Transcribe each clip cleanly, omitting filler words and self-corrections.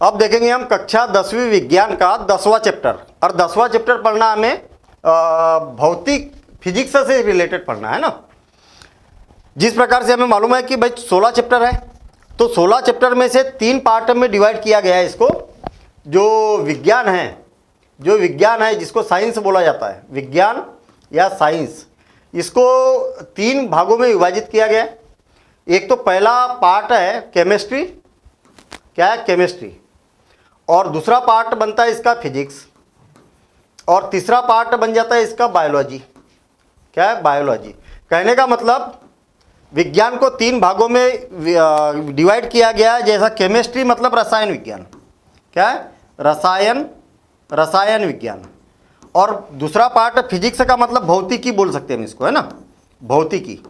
अब देखेंगे हम कक्षा 10वीं विज्ञान का 10वां चैप्टर, और 10वां चैप्टर पढ़ना हमें भौतिक फिजिक्स से रिलेटेड पढ़ना है ना। जिस प्रकार से हमें मालूम है कि भाई 16 चैप्टर है, तो 16 चैप्टर में से 3 पार्ट में डिवाइड किया गया है इसको। जो विज्ञान है जिसको साइंस बोला जाता है, विज्ञान या साइंस, इसको 3 भागों में विभाजित किया गया है। एक तो पहला पार्ट है केमिस्ट्री, क्या है केमिस्ट्री, और दूसरा पार्ट बनता है इसका फिजिक्स, और तीसरा पार्ट बन जाता है इसका बायोलॉजी, क्या है बायोलॉजी। कहने का मतलब विज्ञान को 3 भागों में डिवाइड किया गया है। जैसा केमिस्ट्री मतलब रसायन विज्ञान, क्या है रसायन विज्ञान, और दूसरा पार्ट फिजिक्स का मतलब भौतिकी बोल सकते हैं हम इसको, है ना भौतिकी,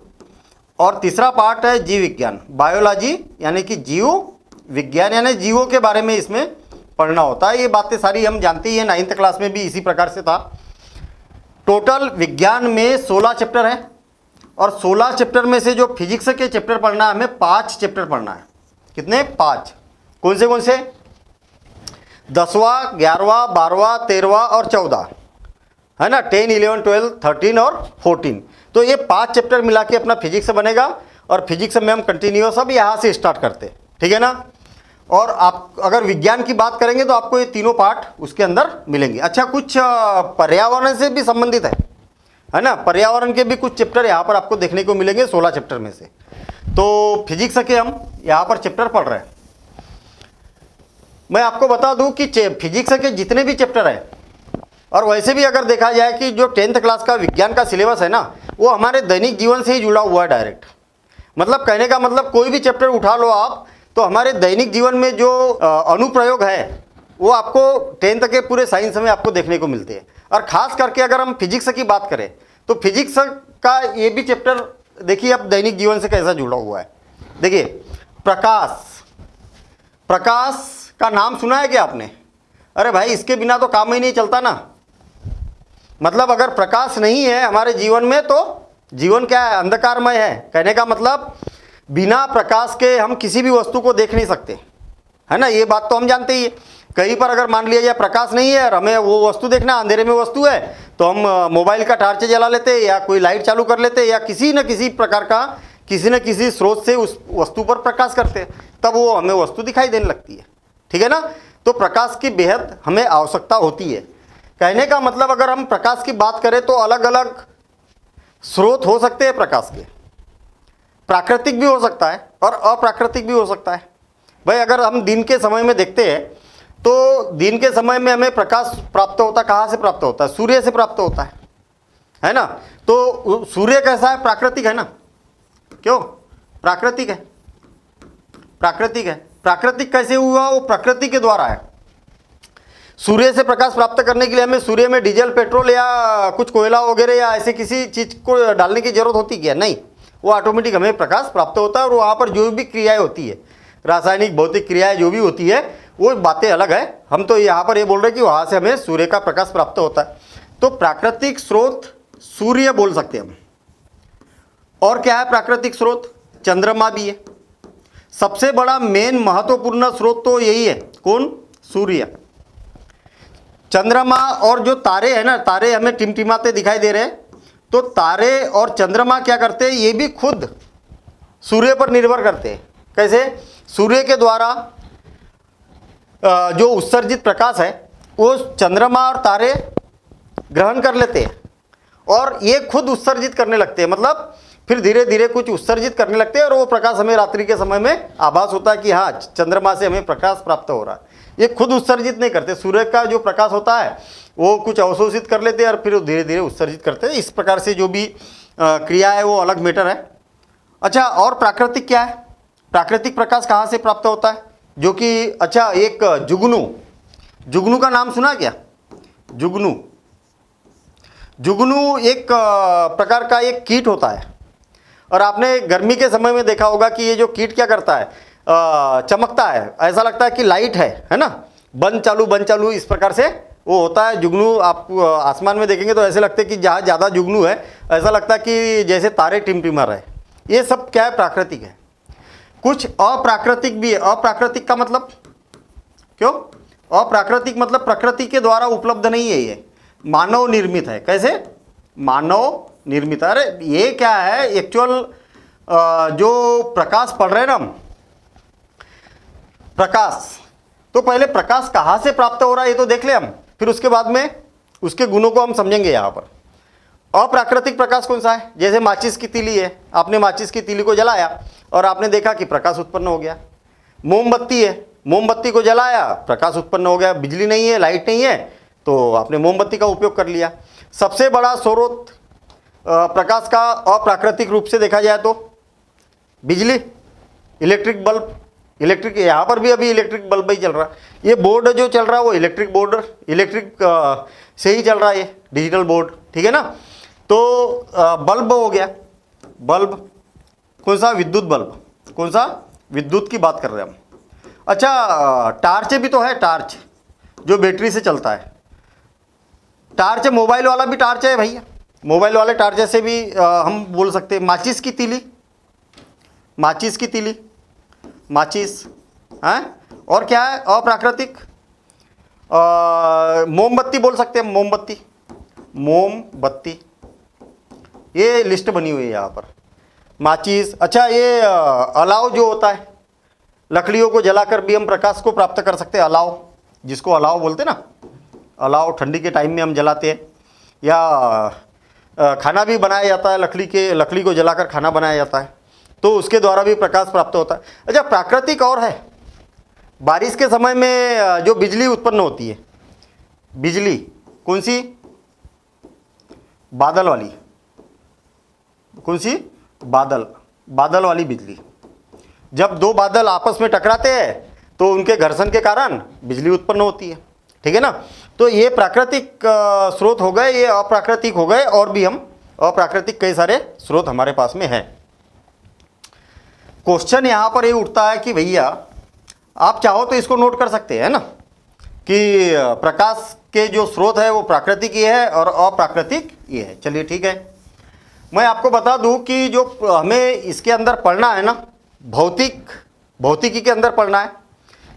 और तीसरा पार्ट है जीव विज्ञान, बायोलॉजी, यानी कि जीव विज्ञान, यानी जीवों के बारे में इसमें पढ़ना होता है। ये बातें सारी हम जानते ही हैं, 9th क्लास में भी इसी प्रकार से था। टोटल विज्ञान में 16 चैप्टर है, और 16 चैप्टर में से जो फिजिक्स के चैप्टर पढ़ना है, हमें 5 चैप्टर पढ़ना है। कितने? 5। कौन से? 10वां, 11वां, 12वां, 13वां और 14, है ना, 10, 11, 12, 13 और 14। तो ये 5 चैप्टर मिला के अपना फिजिक्स बनेगा, और फिजिक्स में हम कंटिन्यूअस अब यहाँ से स्टार्ट करते हैं, ठीक है ना। और आप अगर विज्ञान की बात करेंगे तो आपको ये तीनों पार्ट उसके अंदर मिलेंगे। अच्छा, कुछ पर्यावरण से भी संबंधित है ना, पर्यावरण के भी कुछ चैप्टर यहाँ पर आपको देखने को मिलेंगे 16 चैप्टर में से। तो फिजिक्स के हम यहाँ पर चैप्टर पढ़ रहे हैं। मैं आपको बता दूं कि फिजिक्स के जितने भी चैप्टर हैं, और वैसे भी अगर देखा जाए कि जो 10th क्लास का विज्ञान का सिलेबस है ना, वो हमारे दैनिक जीवन से ही जुड़ा हुआ है डायरेक्ट। मतलब कहने का मतलब कोई भी चैप्टर उठा लो आप, तो हमारे दैनिक जीवन में जो अनुप्रयोग है वो आपको 10th के पूरे साइंस में आपको देखने को मिलते हैं। और ख़ास करके अगर हम फिजिक्स की बात करें तो फिजिक्स का ये भी चैप्टर देखिए अब दैनिक जीवन से कैसा जुड़ा हुआ है। देखिए प्रकाश का नाम सुना है क्या आपने? अरे भाई, इसके बिना तो काम ही नहीं चलता ना। मतलब अगर प्रकाश नहीं है हमारे जीवन में तो जीवन क्या है? अंधकारमय है। कहने का मतलब बिना प्रकाश के हम किसी भी वस्तु को देख नहीं सकते, है ना। ये बात तो हम जानते ही है। कहीं पर अगर मान लिया जाए प्रकाश नहीं है और हमें वो वस्तु देखना, अंधेरे में वस्तु है, तो हम मोबाइल का टार्च जला लेते या कोई लाइट चालू कर लेते या किसी न किसी प्रकार का किसी न किसी स्रोत से उस वस्तु पर प्रकाश करते, तब वो हमें वस्तु दिखाई देने लगती है, ठीक है ना। तो प्रकाश की बेहद हमें आवश्यकता होती है। कहने का मतलब अगर हम प्रकाश की बात करें तो अलग अलग स्रोत हो सकते हैं प्रकाश के। प्राकृतिक भी हो सकता है और अप्राकृतिक भी हो सकता है। भाई अगर हम दिन के समय में देखते हैं तो दिन के समय में हमें प्रकाश प्राप्त होता है, कहाँ से प्राप्त होता है? सूर्य से प्राप्त होता है ना। तो सूर्य कैसा है? प्राकृतिक है ना। क्यों? प्राकृतिक है। प्राकृतिक कैसे हुआ? वो प्रकृति के द्वारा है। सूर्य से प्रकाश प्राप्त करने के लिए हमें सूर्य में डीजल, पेट्रोल या कुछ कोयला वगैरह या ऐसे किसी चीज को डालने की जरूरत होती क्या? नहीं, वो ऑटोमेटिक हमें प्रकाश प्राप्त होता है। और वहाँ पर जो भी क्रियाएं होती है, रासायनिक भौतिक क्रियाएं जो भी होती है, वो बातें अलग है। हम तो यहाँ पर ये बोल रहे हैं कि वहाँ से हमें सूर्य का प्रकाश प्राप्त होता है। तो प्राकृतिक स्रोत सूर्य बोल सकते हैं हम। और क्या है प्राकृतिक स्रोत? चंद्रमा भी है। सबसे बड़ा मेन महत्वपूर्ण स्रोत तो यही है। कौन? सूर्य। चंद्रमा और जो तारे हैं ना, तारे हमें टिमटिमाते दिखाई दे रहे हैं, तो तारे और चंद्रमा क्या करते हैं? ये भी खुद सूर्य पर निर्भर करते हैं। कैसे? सूर्य के द्वारा जो उत्सर्जित प्रकाश है वो चंद्रमा और तारे ग्रहण कर लेते हैं और ये खुद उत्सर्जित करने लगते हैं। मतलब फिर धीरे धीरे कुछ उत्सर्जित करने लगते हैं और वो प्रकाश हमें रात्रि के समय में आभास होता है कि हाँ, चंद्रमा से हमें प्रकाश प्राप्त हो रहा है। ये खुद उत्सर्जित नहीं करते। सूर्य का जो प्रकाश होता है वो कुछ अवशोषित कर लेते हैं और फिर धीरे धीरे उत्सर्जित करते हैं। इस प्रकार से जो भी क्रिया है वो अलग मैटर है। अच्छा, और प्राकृतिक क्या है? प्राकृतिक प्रकाश कहाँ से प्राप्त होता है? जो कि अच्छा, एक जुगनू का नाम सुना क्या? जुगनू एक प्रकार का एक कीट होता है। और आपने गर्मी के समय में देखा होगा कि ये जो कीट क्या करता है? चमकता है, ऐसा लगता है कि लाइट है ना, बंद चालू इस प्रकार से वो होता है जुगनू। आप आसमान में देखेंगे तो ऐसे लगता है कि जहाँ ज़्यादा जुगनू है ऐसा लगता है कि जैसे तारे टिमटिमा रहे। ये सब क्या है? प्राकृतिक है। कुछ अप्राकृतिक भी है। अप्राकृतिक का मतलब क्यों? अप्राकृतिक मतलब प्रकृति के द्वारा उपलब्ध नहीं है, ये मानव निर्मित है। कैसे? मानव निर्मित। अरे ये क्या है एक्चुअल, जो प्रकाश पढ़ रहे हैं ना हम, प्रकाश, तो पहले प्रकाश कहाँ से प्राप्त हो रहा है ये तो देख ले हम, फिर उसके बाद में उसके गुणों को हम समझेंगे। यहाँ पर अप्राकृतिक प्रकाश कौन सा है? जैसे माचिस की तीली है, आपने माचिस की तीली को जलाया और आपने देखा कि प्रकाश उत्पन्न हो गया। मोमबत्ती है, मोमबत्ती को जलाया, प्रकाश उत्पन्न हो गया। बिजली नहीं है, लाइट नहीं है, तो आपने मोमबत्ती का उपयोग कर लिया। सबसे बड़ा स्रोत प्रकाश का अप्राकृतिक रूप से देखा जाए तो बिजली, इलेक्ट्रिक बल्ब, इलेक्ट्रिक, यहाँ पर भी अभी इलेक्ट्रिक बल्ब ही चल रहा है। ये बोर्ड जो चल रहा है वो इलेक्ट्रिक बोर्ड, इलेक्ट्रिक से ही चल रहा है, ये डिजिटल बोर्ड, ठीक है ना। तो बल्ब हो गया, बल्ब कौन सा? विद्युत बल्ब। कौन सा? विद्युत की बात कर रहे हैं हम। अच्छा, टार्च भी तो है, टार्च जो बैटरी से चलता है। टार्च, मोबाइल वाला भी टार्च है भैया, मोबाइल वाले टार्च से भी हम बोल सकते हैं। माचिस की तीली, माचिस की तीली, माचिस है। और क्या है अप्राकृतिक? मोमबत्ती बोल सकते हैं, मोमबत्ती, मोमबत्ती, ये लिस्ट बनी हुई है यहाँ पर। माचिस, अच्छा ये अलाव जो होता है, लकड़ियों को जलाकर भी हम प्रकाश को प्राप्त कर सकते हैं। अलाव, जिसको अलाव बोलते हैं ना, अलाव ठंडी के टाइम में हम जलाते हैं। या खाना भी बनाया जाता है, लकड़ी को जलाकर खाना बनाया जाता है, तो उसके द्वारा भी प्रकाश प्राप्त होता है। अच्छा, प्राकृतिक और है, बारिश के समय में जो बिजली उत्पन्न होती है, बिजली कौन सी? बादल वाली। कौन सी? बादल, बादल वाली बिजली। जब दो बादल आपस में टकराते हैं तो उनके घर्षण के कारण बिजली उत्पन्न होती है, ठीक है ना। तो ये प्राकृतिक स्रोत हो गए, ये अप्राकृतिक हो गए, और भी हम अप्राकृतिक कई सारे स्रोत हमारे पास में हैं। क्वेश्चन यहाँ पर ये उठता है कि भैया आप चाहो तो इसको नोट कर सकते हैं ना, कि प्रकाश के जो स्रोत है वो प्राकृतिक ये है और अप्राकृतिक ये है। चलिए ठीक है, मैं आपको बता दूं कि जो हमें इसके अंदर पढ़ना है ना, भौतिकी के अंदर पढ़ना है,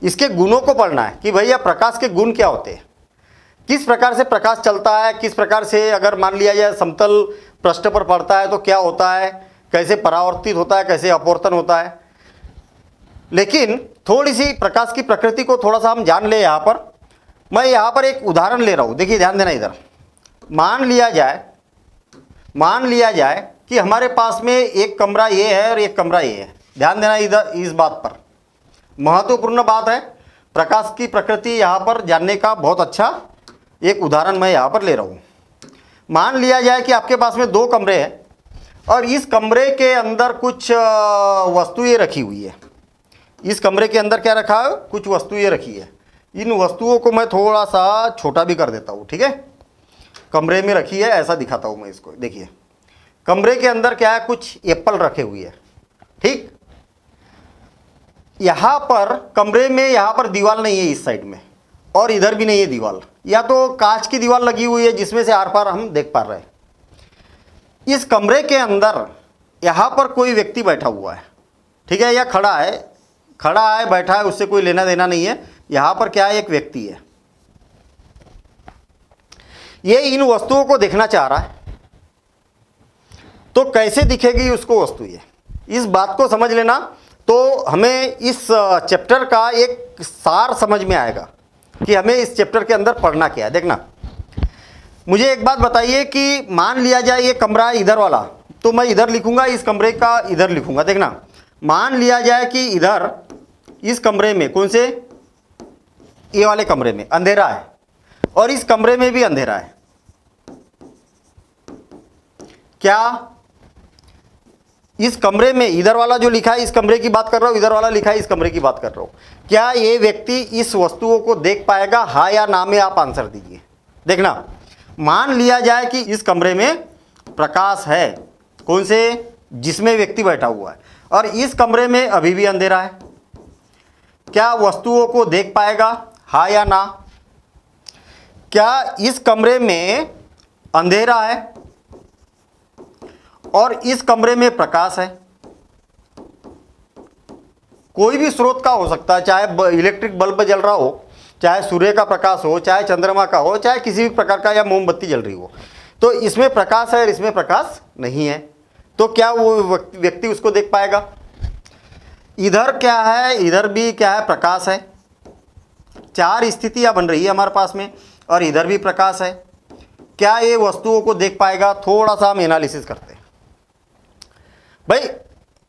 इसके गुणों को पढ़ना है कि भैया प्रकाश के गुण क्या होते हैं, किस प्रकार से प्रकाश चलता है, किस प्रकार से अगर मान लिया जाए समतल पृष्ठ पर पड़ता है तो क्या होता है, कैसे परावर्तित होता है, कैसे अपवर्तन होता है। लेकिन थोड़ी सी प्रकाश की प्रकृति को थोड़ा सा हम जान ले। यहाँ पर मैं यहाँ पर एक उदाहरण ले रहा हूँ, देखिए ध्यान देना इधर। मान लिया जाए कि हमारे पास में एक कमरा ये है और एक कमरा ये है। ध्यान देना इधर, इस बात पर महत्वपूर्ण बात है। प्रकाश की प्रकृति यहाँ पर जानने का बहुत अच्छा एक उदाहरण मैं यहाँ पर ले रहा हूँ। मान लिया जाए कि आपके पास में दो कमरे हैं और इस कमरे के अंदर कुछ वस्तुएं रखी हुई है। इस कमरे के अंदर क्या रखा है? कुछ वस्तुएं रखी है। इन वस्तुओं को मैं थोड़ा सा छोटा भी कर देता हूँ, ठीक है। कमरे में रखी है ऐसा दिखाता हूँ मैं इसको। देखिए कमरे के अंदर क्या है, कुछ एप्पल रखे हुए हैं, ठीक। यहाँ पर कमरे में यहाँ पर दीवार नहीं है इस साइड में, और इधर भी नहीं है दीवार, या तो कांच की दीवार लगी हुई है जिसमें से आर पार हम देख पा रहे हैं। इस कमरे के अंदर यहाँ पर कोई व्यक्ति बैठा हुआ है, ठीक है, या खड़ा है बैठा है, उससे कोई लेना देना नहीं है। यहाँ पर क्या है, एक व्यक्ति है, ये इन वस्तुओं को देखना चाह रहा है। तो कैसे दिखेगी उसको वस्तु, ये इस बात को समझ लेना तो हमें इस चैप्टर का एक सार समझ में आएगा कि हमें इस चैप्टर के अंदर पढ़ना क्या है। देखना, मुझे एक बात बताइए कि मान लिया जाए ये कमरा है इधर वाला, तो मैं इधर लिखूंगा, इस कमरे का इधर लिखूंगा। देखना, मान लिया जाए कि इधर इस कमरे में, कौन से, ये वाले कमरे में अंधेरा है और इस कमरे में भी अंधेरा है। क्या इस कमरे में, इधर वाला जो लिखा है इस कमरे की बात कर रहा हूं, इधर वाला लिखा है इस कमरे की बात कर रहा हूं, क्या ये व्यक्ति इस वस्तुओं को देख पाएगा? हाँ या ना में आप आंसर दीजिए। देखना, मान लिया जाए कि इस कमरे में प्रकाश है, कौन से, जिसमें व्यक्ति बैठा हुआ है, और इस कमरे में अभी भी अंधेरा है। क्या वस्तुओं को देख पाएगा? हाँ या ना। क्या इस कमरे में अंधेरा है और इस कमरे में प्रकाश है? कोई भी स्रोत का हो सकता है, चाहे इलेक्ट्रिक बल्ब जल रहा हो चाहे सूर्य का प्रकाश हो, चाहे चंद्रमा का हो, चाहे किसी भी प्रकार का या मोमबत्ती जल रही हो, तो इसमें प्रकाश है और इसमें प्रकाश नहीं है, तो क्या वो व्यक्ति उसको देख पाएगा? इधर क्या है, इधर भी क्या है, प्रकाश है। 4 स्थितियां बन रही है हमारे पास में, और इधर भी प्रकाश है। क्या ये वस्तुओं को देख पाएगा? थोड़ा सा हम एनालिसिस करते हैं। भाई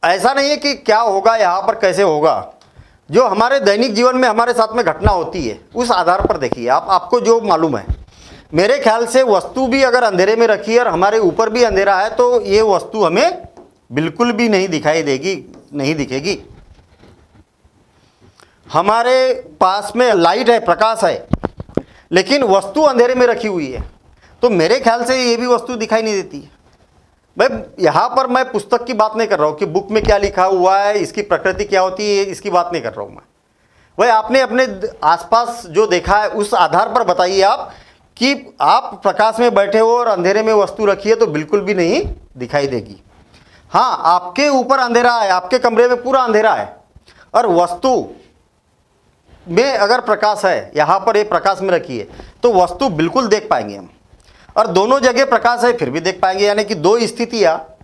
ऐसा नहीं है कि क्या होगा यहाँ पर, कैसे होगा, जो हमारे दैनिक जीवन में हमारे साथ में घटना होती है उस आधार पर देखिए आपको जो मालूम है। मेरे ख्याल से वस्तु भी अगर अंधेरे में रखी है और हमारे ऊपर भी अंधेरा है तो ये वस्तु हमें बिल्कुल भी नहीं दिखाई देगी, नहीं दिखेगी। हमारे पास में लाइट है, प्रकाश है, लेकिन वस्तु अंधेरे में रखी हुई है, तो मेरे ख्याल से ये भी वस्तु दिखाई नहीं देती है। भाई यहाँ पर मैं पुस्तक की बात नहीं कर रहा हूँ कि बुक में क्या लिखा हुआ है, इसकी प्रकृति क्या होती है, इसकी बात नहीं कर रहा हूँ मैं। भाई आपने अपने आसपास जो देखा है उस आधार पर बताइए आप कि आप प्रकाश में बैठे हो और अंधेरे में वस्तु रखी है तो बिल्कुल भी नहीं दिखाई देगी। हाँ, आपके ऊपर अंधेरा है, आपके कमरे में पूरा अंधेरा है, और वस्तु में अगर प्रकाश है, यहाँ पर ये प्रकाश में रखी है, तो वस्तु बिल्कुल देख पाएंगे हम। और दोनों जगह प्रकाश है फिर भी देख पाएंगे, यानी कि 2 स्थितियाँ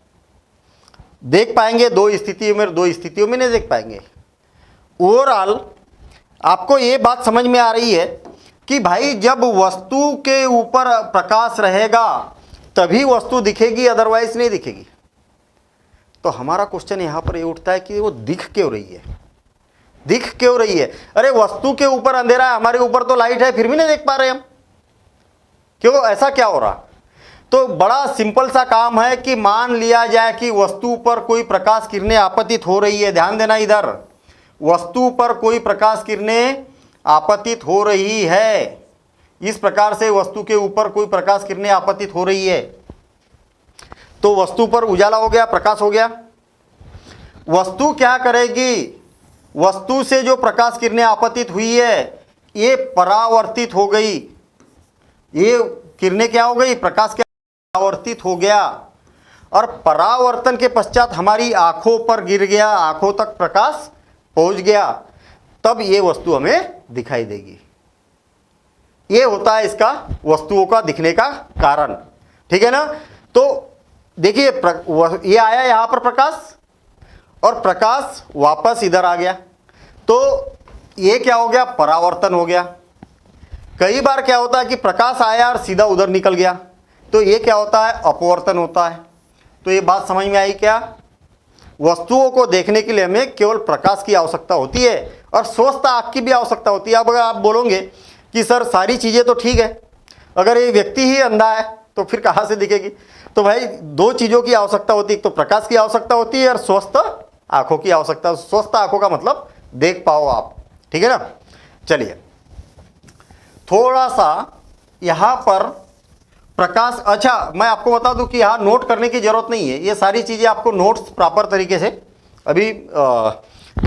देख पाएंगे, 2 स्थितियों में नहीं देख पाएंगे। ओवरऑल आपको ये बात समझ में आ रही है कि भाई जब वस्तु के ऊपर प्रकाश रहेगा तभी वस्तु दिखेगी, अदरवाइज नहीं दिखेगी। तो हमारा क्वेश्चन यहाँ पर ये उठता है कि वो दिख क्यों रही है, दिख क्यों रही है? अरे वस्तु के ऊपर अंधेरा है, हमारे ऊपर तो लाइट है, फिर भी नहीं देख पा रहे हम, क्यों? ऐसा क्या हो रहा? तो बड़ा सिंपल सा काम है कि मान लिया जाए कि वस्तु पर कोई प्रकाश किरणें आपतित हो रही है। ध्यान देना, इधर वस्तु पर कोई प्रकाश किरणें आपतित हो रही है, इस प्रकार से वस्तु के ऊपर कोई प्रकाश किरणें आपतित हो रही है, तो वस्तु पर उजाला हो गया, प्रकाश हो गया। वस्तु क्या करेगी? वस्तु से जो प्रकाश किरणें आपतित हुई है ये परावर्तित हो गई, ये किरणें क्या हो गई? प्रकाश क्या परावर्तित हो गया, और परावर्तन के पश्चात हमारी आंखों पर गिर गया, आंखों तक प्रकाश पहुंच गया, तब ये वस्तु हमें दिखाई देगी। ये होता है इसका वस्तुओं का दिखने का कारण, ठीक है ना? तो देखिए ये आया यहां पर प्रकाश, और प्रकाश वापस इधर आ गया, तो ये क्या हो गया? परावर्तन हो गया। कई बार क्या होता है कि प्रकाश आया और सीधा उधर निकल गया, तो ये क्या होता है? अपवर्तन होता है। तो ये बात समझ में आई क्या? वस्तुओं को देखने के लिए हमें केवल प्रकाश की आवश्यकता होती है और स्वस्थ आँख की भी आवश्यकता होती है। अब अगर आप बोलोगे कि सर सारी चीज़ें तो ठीक है, अगर ये व्यक्ति ही अंधा है तो फिर कहाँ से दिखेगी? तो भाई 2 चीज़ों की आवश्यकता होती है, एक तो प्रकाश की आवश्यकता होती है और स्वस्थ आँखों की आवश्यकता। स्वस्थ आँखों का मतलब देख पाओ आप, ठीक है ना? चलिए थोड़ा सा यहाँ पर प्रकाश, अच्छा मैं आपको बता दूं कि यहाँ नोट करने की ज़रूरत नहीं है, ये सारी चीज़ें आपको नोट्स प्रॉपर तरीके से अभी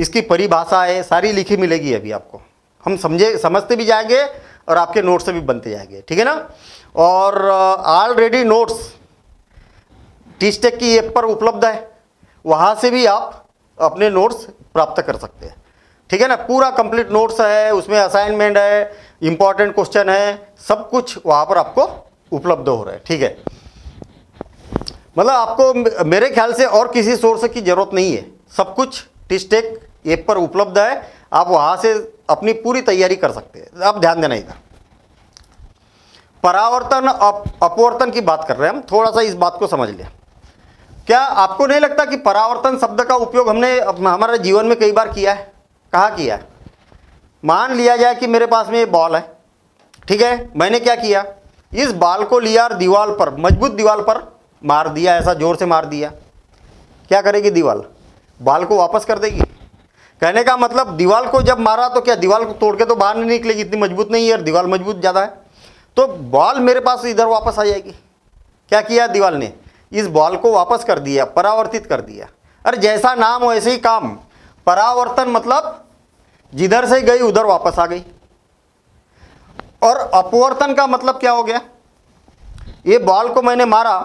इसकी परिभाषा है सारी लिखी मिलेगी अभी आपको, हम समझते भी जाएंगे और आपके नोट्स से भी बनते जाएंगे, ठीक है ना? और ऑलरेडी नोट्स टीस्टेक की ऐप पर उपलब्ध है, वहाँ से भी आप अपने नोट्स प्राप्त कर सकते हैं, ठीक है ना? पूरा कंप्लीट नोट्स है, उसमें असाइनमेंट है, इंपॉर्टेंट क्वेश्चन है, सब कुछ वहाँ पर आपको उपलब्ध हो रहा है, ठीक है? मतलब आपको मेरे ख्याल से और किसी सोर्स की ज़रूरत नहीं है, सब कुछ टीस्टेक ऐप पर उपलब्ध है, आप वहाँ से अपनी पूरी तैयारी कर सकते हैं। आप ध्यान देना, इधर परावर्तन अपवर्तन की बात कर रहे हैं हम, थोड़ा सा इस बात को समझ लें। क्या आपको नहीं लगता कि परावर्तन शब्द का उपयोग हमने हमारे जीवन में कई बार किया है? कहाँ किया है? मान लिया जाए कि मेरे पास में ये बॉल है, ठीक है, मैंने क्या किया? इस बॉल को लिया और दीवार पर, मजबूत दीवार पर मार दिया, ऐसा जोर से मार दिया, क्या करेगी दीवार? बॉल को वापस कर देगी। कहने का मतलब दीवार को जब मारा तो क्या दीवार को तोड़ के तो बाहर नहीं निकलेगी, इतनी मजबूत नहीं है और दीवार मजबूत ज़्यादा है, तो बॉल मेरे पास इधर वापस आ जाएगी। क्या किया दीवार ने? इस बॉल को वापस कर दिया, परावर्तित कर दिया। अरे जैसा नाम हो ऐसे ही काम, परावर्तन मतलब जिधर से गई उधर वापस आ गई। और अपवर्तन का मतलब क्या हो गया? ये बॉल को मैंने मारा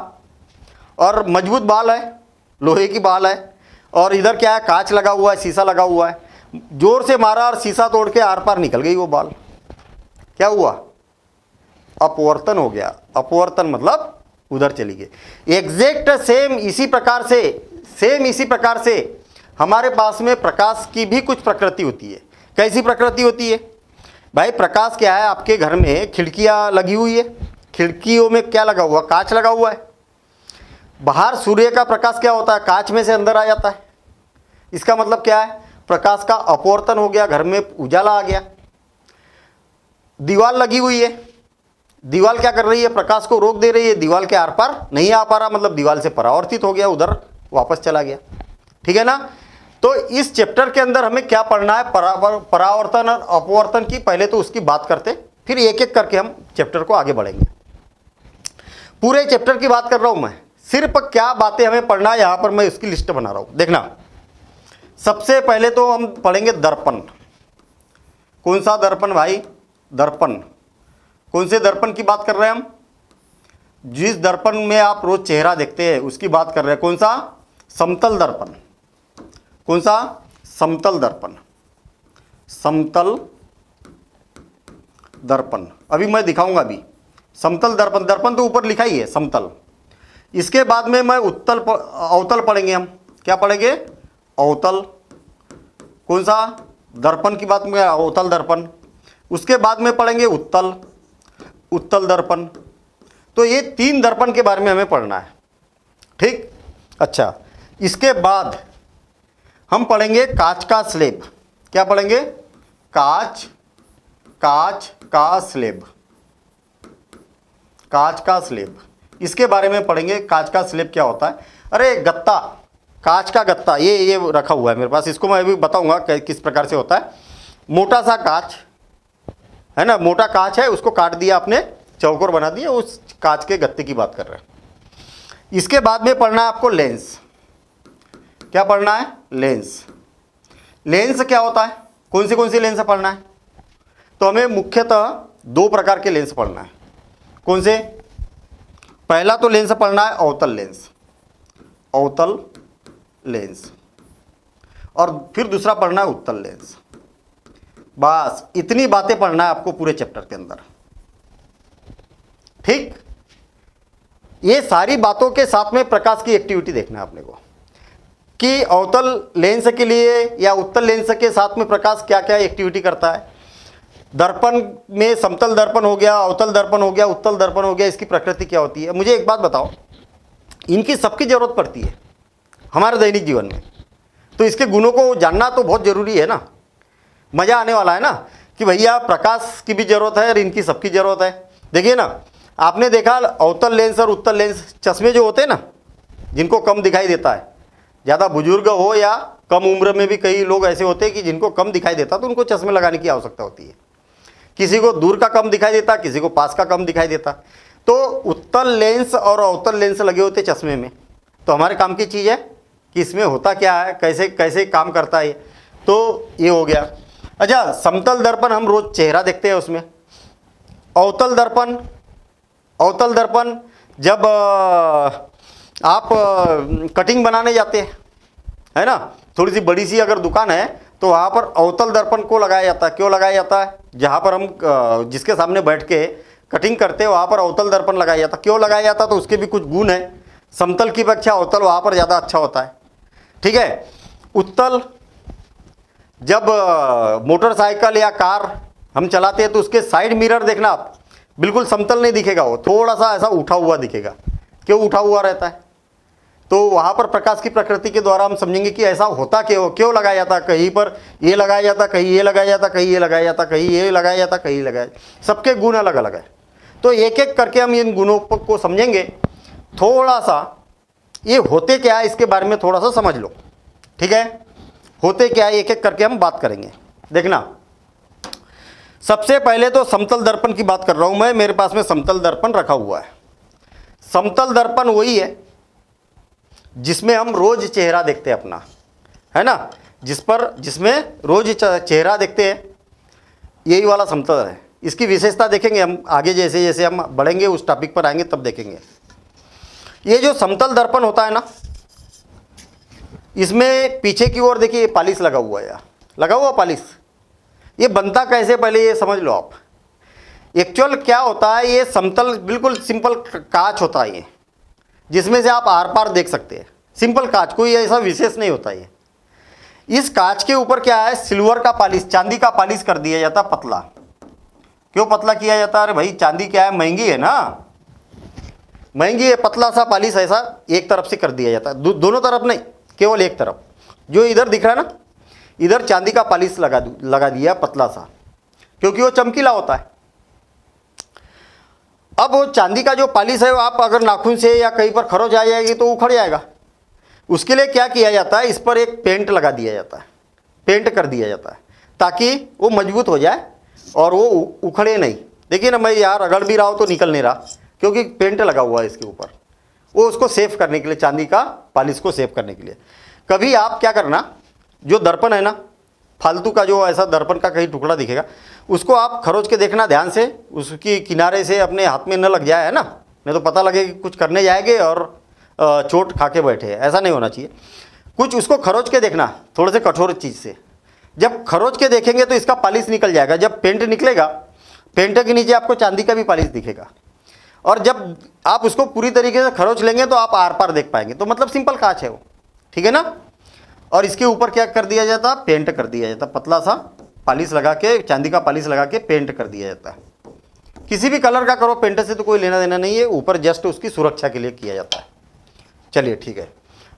और मजबूत बॉल है, लोहे की बॉल है, और इधर क्या है? कांच लगा हुआ है, शीशा लगा हुआ है, जोर से मारा और शीशा तोड़ के आर पार निकल गई वो बॉल। क्या हुआ? अपवर्तन हो गया। अपवर्तन मतलब उधर चली गई। एग्जैक्ट सेम इसी प्रकार से हमारे पास में प्रकाश की भी कुछ प्रकृति होती है। कैसी प्रकृति होती है भाई? प्रकाश क्या है, आपके घर में खिड़कियां लगी हुई है, खिड़कियों में क्या लगा हुआ? कांच लगा हुआ है। बाहर सूर्य का प्रकाश क्या होता है? कांच में से अंदर आ जाता है। इसका मतलब क्या है? प्रकाश का अपवर्तन हो गया, घर में उजाला आ गया। दीवार लगी हुई है, दीवार क्या कर रही है? प्रकाश को रोक दे रही है, दीवार के आर पार नहीं आ पा रहा, मतलब दीवार से परावर्तित हो गया, उधर वापस चला गया। ठीक है ना? तो इस चैप्टर के अंदर हमें क्या पढ़ना है? परावर्तन और अपवर्तन की। पहले तो उसकी बात करते, फिर एक एक करके हम चैप्टर को आगे बढ़ेंगे। पूरे चैप्टर की बात कर रहा हूं मैं, सिर्फ क्या बातें हमें पढ़ना है यहां पर मैं उसकी लिस्ट बना रहा हूं। देखना, सबसे पहले तो हम पढ़ेंगे दर्पण। कौन सा दर्पण भाई? दर्पण। कौन से दर्पण की बात कर रहे हैं हम? जिस दर्पण में आप रोज चेहरा देखते हैं उसकी बात कर रहे हैं। कौन सा? समतल दर्पण। कौन सा? समतल दर्पण। समतल दर्पण अभी मैं दिखाऊंगा। अभी समतल दर्पण, दर्पण तो ऊपर लिखा ही है समतल। इसके बाद में मैं अवतल पढ़ेंगे हम। क्या पढ़ेंगे? अवतल। कौन सा? दर्पण की बात में अवतल दर्पण। उसके बाद में पढ़ेंगे उत्तल, उत्तल दर्पण। तो ये 3 दर्पण के बारे में हमें पढ़ना है। ठीक? अच्छा, इसके बाद हम पढ़ेंगे कांच का स्लेब। क्या पढ़ेंगे? कांच का स्लेब। कांच का स्लेब, इसके बारे में पढ़ेंगे। कांच का स्लेब क्या होता है? अरे गत्ता, कांच का गत्ता, ये रखा हुआ है मेरे पास। इसको मैं अभी बताऊंगा किस प्रकार से होता है। मोटा सा कांच है ना, मोटा कांच है, उसको काट दिया आपने, चौकोर बना दिया, उस कांच के गत्ते की बात कर रहे हैं। इसके बाद में पढ़ना है आपको लेंस। क्या पढ़ना है? लेंस। लेंस क्या होता है? कौन सी लेंस पढ़ना है? तो हमें मुख्यतः 2 प्रकार के लेंस पढ़ना है। कौन से? पहला तो लेंस पढ़ना है अवतल लेंस, अवतल लेंस, और फिर दूसरा पढ़ना है उत्तल लेंस। बस इतनी बातें पढ़ना है आपको पूरे चैप्टर के अंदर। ठीक? ये सारी बातों के साथ में प्रकाश की एक्टिविटी देखना है आपने को, कि अवतल लेंस के लिए या उत्तल लेंस के साथ में प्रकाश क्या क्या एक्टिविटी करता है। दर्पण में समतल दर्पण हो गया, अवतल दर्पण हो गया, उत्तल दर्पण हो गया, इसकी प्रकृति क्या होती है। मुझे एक बात बताओ, इनकी सबकी जरूरत पड़ती है हमारे दैनिक जीवन में, तो इसके गुणों को जानना तो बहुत जरूरी है ना। मजा आने वाला है ना कि भैया प्रकाश की भी जरूरत है और इनकी सबकी जरूरत है। देखिए ना, आपने देखा अवतल लेंस और उत्तल लेंस, चश्मे जो होते हैं ना, जिनको कम दिखाई देता है, ज़्यादा बुजुर्ग हो या कम उम्र में भी कई लोग ऐसे होते हैं कि जिनको कम दिखाई देता, तो उनको चश्मे लगाने की आवश्यकता होती है। किसी को दूर का कम दिखाई देता, किसी को पास का कम दिखाई देता। तो उत्तल लेंस और अवतल लेंस लगे होते चश्मे में, तो हमारे काम की चीज़ है कि इसमें होता क्या है, कैसे कैसे काम करता है। तो ये हो गया। अच्छा, समतल दर्पण हम रोज चेहरा देखते हैं उसमें। अवतल दर्पण, अवतल दर्पण जब आप कटिंग बनाने जाते हैं, है ना, थोड़ी सी बड़ी सी अगर दुकान है तो वहाँ पर अवतल दर्पण को लगाया जाता है। क्यों लगाया जाता है? जहाँ पर हम जिसके सामने बैठ के कटिंग करते हैं वहाँ पर अवतल दर्पण लगाया जाता है। क्यों लगाया जाता है? तो उसके भी कुछ गुण है। समतल की अपेक्षा अवतल वहाँ पर ज़्यादा अच्छा होता है। ठीक है? उत्तल, जब मोटरसाइकिल या कार हम चलाते हैं तो उसके साइड मिरर देखना आप, बिल्कुल समतल नहीं दिखेगा, वो थोड़ा सा ऐसा उठा हुआ दिखेगा। क्यों उठा हुआ रहता है? तो वहाँ पर प्रकाश की प्रकृति के द्वारा हम समझेंगे कि ऐसा होता क्यों लगाया जाता। कहीं पर ये लगाया जाता, कहीं ये लगाया जाता, कहीं ये लगाया जाता, कहीं ये लगाया जाता, कहीं लगाया, सबके गुण अलग अलग है। तो एक एक करके हम इन गुणों को समझेंगे। थोड़ा सा ये होते क्या है इसके बारे में थोड़ा सा समझ लो। ठीक है? होते क्या है एक एक करके हम बात करेंगे। देखना, सबसे पहले तो समतल दर्पण की बात कर रहा हूं मैं। मेरे पास में समतल दर्पण रखा हुआ है। समतल दर्पण वही है जिसमें हम रोज चेहरा देखते हैं अपना, है ना, जिसमें रोज चेहरा देखते हैं, यही वाला समतल है। इसकी विशेषता देखेंगे हम आगे, जैसे जैसे हम बढ़ेंगे उस टॉपिक पर आएंगे तब देखेंगे। ये जो समतल दर्पण होता है ना, इसमें पीछे की ओर देखिए पालिश लगा हुआ है, लगा हुआ पालिश। ये बनता कैसे पहले ये समझ लो आप। एक्चुअल क्या होता है, ये समतल बिल्कुल सिंपल कांच होता है ये, जिसमें से आप आर पार देख सकते हैं। सिंपल कांच, कोई ऐसा विशेष नहीं होता ये। इस कांच के ऊपर क्या है, सिल्वर का पॉलिश, चांदी का पॉलिश कर दिया जाता पतला। क्यों पतला किया जाता है? अरे भाई चांदी क्या है, महंगी है ना, महंगी है, पतला सा पॉलिश ऐसा एक तरफ से कर दिया जाता है, दोनों तरफ नहीं, केवल एक तरफ। जो इधर दिख रहा है ना, इधर चांदी का पॉलिश लगा दिया पतला सा, क्योंकि वो चमकीला होता है। अब वो चांदी का जो पॉलिश है, वो आप अगर नाखून से या कहीं पर खरोच आ जाएगी तो उखड़ जाएगा। उसके लिए क्या किया जाता है, इस पर एक पेंट लगा दिया जाता है, पेंट कर दिया जाता है, ताकि वो मजबूत हो जाए और वो उखड़े नहीं। देखिए ना, मैं यार रगड़ भी रहा हूँ तो निकल नहीं रहा, क्योंकि पेंट लगा हुआ है इसके ऊपर, वो उसको सेव करने के लिए, चांदी का पॉलिश को सेव करने के लिए। कभी आप क्या करना, जो दर्पण है ना, फालतू का जो ऐसा दर्पण का कहीं टुकड़ा दिखेगा, उसको आप खरोच के देखना ध्यान से, उसकी किनारे से अपने हाथ में न लग जाए, है ना, नहीं तो पता लगे कि कुछ करने जाएंगे और चोट खा के बैठे हैं। ऐसा नहीं होना चाहिए। कुछ उसको खरोच के देखना, थोड़े से कठोर चीज़ से। जब खरोच के देखेंगे तो इसका पॉलिश निकल जाएगा। जब पेंट निकलेगा, पेंट के नीचे आपको चांदी का भी पॉलिश दिखेगा, और जब आप उसको पूरी तरीके से खरोच लेंगे तो आप आर पार देख पाएंगे। तो मतलब सिंपल कांच है वो, ठीक है ना। और इसके ऊपर क्या कर दिया जाता, पेंट कर दिया जाता, पतला सा पॉलिश लगा के, चांदी का पॉलिश लगा के पेंट कर दिया जाता है। किसी भी कलर का करो, पेंट से तो कोई लेना देना नहीं है, ऊपर जस्ट उसकी सुरक्षा के लिए किया जाता है। चलिए ठीक है,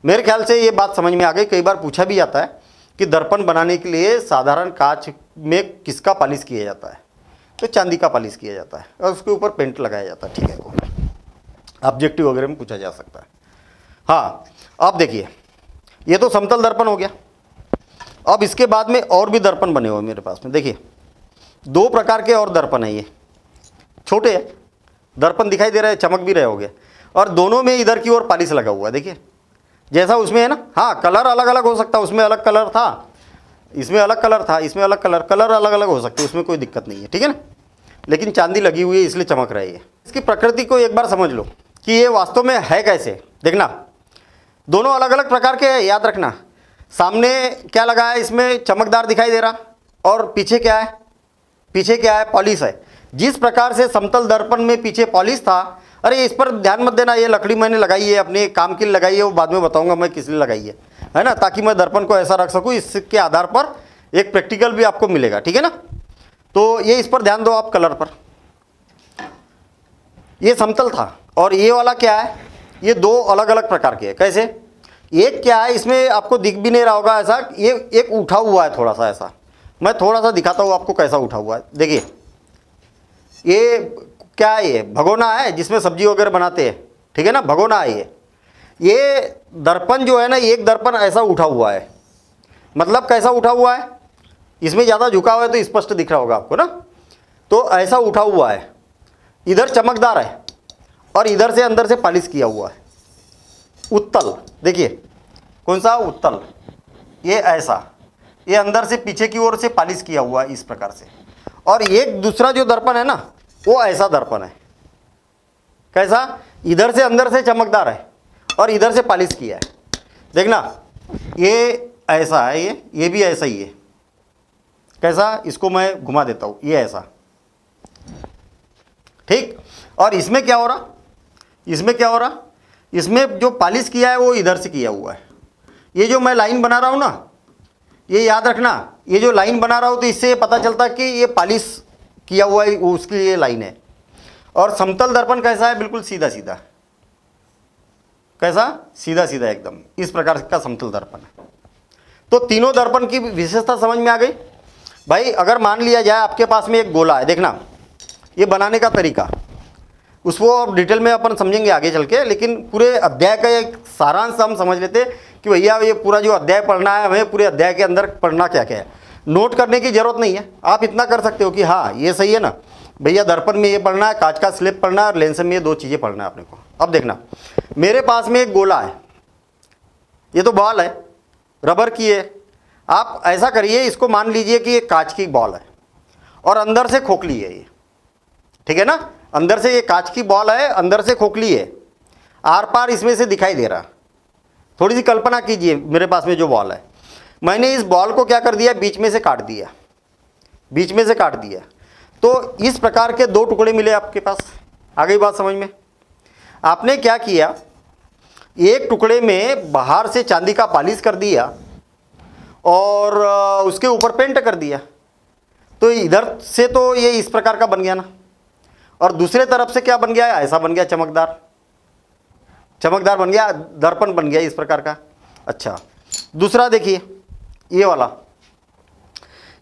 मेरे ख्याल से ये बात समझ में आ गई। कई बार पूछा भी जाता है कि दर्पण बनाने के लिए साधारण कांच में किसका पॉलिश किया जाता है, तो चांदी का पॉलिश किया जाता है और उसके ऊपर पेंट लगाया जाता है, ठीक है। ऑब्जेक्टिव वगैरह में पूछा जा सकता है। हाँ, अब देखिए, ये तो समतल दर्पण हो गया। अब इसके बाद में और भी दर्पण बने हुए मेरे पास में। देखिए, दो प्रकार के और दर्पण है। ये छोटे हैं दर्पण, दिखाई दे रहे हैं, चमक भी रहे होंगे, और दोनों में इधर की ओर पॉलिश लगा हुआ है। देखिए जैसा उसमें है ना, हाँ कलर अलग अलग हो सकता है, उसमें अलग कलर था, इसमें अलग कलर था, इसमें अलग कलर अलग अलग हो सकते हैं, उसमें कोई दिक्कत नहीं है, ठीक है ना। लेकिन चांदी लगी हुई है इसलिए चमक रही है। इसकी प्रकृति को एक बार समझ लो कि ये वास्तव में है कैसे। देखना, दोनों अलग अलग प्रकार के हैं, याद रखना। सामने क्या लगा है, इसमें चमकदार दिखाई दे रहा, और पीछे क्या है, पीछे क्या है, पॉलिश है। जिस प्रकार से समतल दर्पण में पीछे पॉलिश था, अरे इस पर ध्यान मत देना, ये लकड़ी मैंने लगाई है, अपने काम के लिए लगाई है, वो बाद में बताऊंगा मैं किस लिए लगाई है ना, ताकि मैं दर्पण को ऐसा रख सकूं, इसके आधार पर एक प्रैक्टिकल भी आपको मिलेगा, ठीक है ना। तो ये इस पर ध्यान दो आप, कलर पर। ये समतल था, और ये वाला क्या है, ये दो अलग अलग प्रकार के हैं। कैसे, एक क्या है, इसमें आपको दिख भी नहीं रहा होगा ऐसा, ये एक उठा हुआ है थोड़ा सा ऐसा। मैं थोड़ा सा दिखाता हूँ आपको कैसा उठा हुआ है। देखिए ये क्या है, ये भगोना है जिसमें सब्जी वगैरह बनाते हैं, ठीक है ना, भगोना है ये दर्पण जो है ना, एक दर्पण ऐसा उठा हुआ है। मतलब कैसा उठा हुआ है, इसमें ज़्यादा झुका हुआ है तो स्पष्ट दिख रहा होगा आपको ना। तो ऐसा उठा हुआ है, इधर चमकदार है और इधर से अंदर से पॉलिश किया हुआ है। उत्तल, देखिए कौन सा, उत्तल, ये ऐसा, ये अंदर से पीछे की ओर से पॉलिश किया हुआ है इस प्रकार से। और एक दूसरा जो दर्पण है ना, वो ऐसा दर्पण है। कैसा, इधर से अंदर से चमकदार है और इधर से पॉलिश किया है। देखना, ये ऐसा है, ये भी ऐसा ही है। कैसा, इसको मैं घुमा देता हूँ, ये ऐसा, ठीक। और इसमें क्या हो रहा, इसमें क्या हो रहा, इसमें जो पॉलिश किया है वो इधर से किया हुआ है। ये जो मैं लाइन बना रहा हूँ ना, ये याद रखना, ये जो लाइन बना रहा हूँ तो इससे पता चलता कि ये पॉलिश किया हुआ है, उसके लिए लाइन है। और समतल दर्पण कैसा है, बिल्कुल सीधा सीधा, कैसा, सीधा सीधा एकदम, इस प्रकार का समतल दर्पण है। तो तीनों दर्पण की विशेषता समझ में आ गई भाई। अगर मान लिया जाए आपके पास में एक गोला है, देखना ये बनाने का तरीका, उसको अब डिटेल में अपन समझेंगे आगे चल के, लेकिन पूरे अध्याय का एक सारांश हम समझ लेते कि भैया ये पूरा जो अध्याय पढ़ना है, हमें पूरे अध्याय के अंदर पढ़ना क्या क्या है। नोट करने की जरूरत नहीं है, आप इतना कर सकते हो कि हाँ ये सही है ना भैया, दर्पण में ये पढ़ना है, कांच का स्लिप पढ़ना है और लेंस में ये दो चीज़ें पढ़ना है अपने को। अब देखना, मेरे पास में एक गोला है, ये तो बॉल है, रबर की है। आप ऐसा करिए, इसको मान लीजिए कि ये कांच की बॉल है और अंदर से खोखली है ये, ठीक है ना। अंदर से ये कांच की बॉल है, अंदर से खोखली है, आर पार इसमें से दिखाई दे रहा। थोड़ी सी कल्पना कीजिए, मेरे पास में जो बॉल है, मैंने इस बॉल को क्या कर दिया, बीच में से काट दिया, बीच में से काट दिया। तो इस प्रकार के दो टुकड़े मिले आपके पास। आ गई बात समझ में? आपने क्या किया, एक टुकड़े में बाहर से चांदी का पॉलिश कर दिया और उसके ऊपर पेंट कर दिया, तो इधर से तो ये इस प्रकार का बन गया ना, और दूसरे तरफ से क्या बन गया, ऐसा बन गया, चमकदार चमकदार बन गया, दर्पण बन गया इस प्रकार का। अच्छा, दूसरा देखिए ये वाला,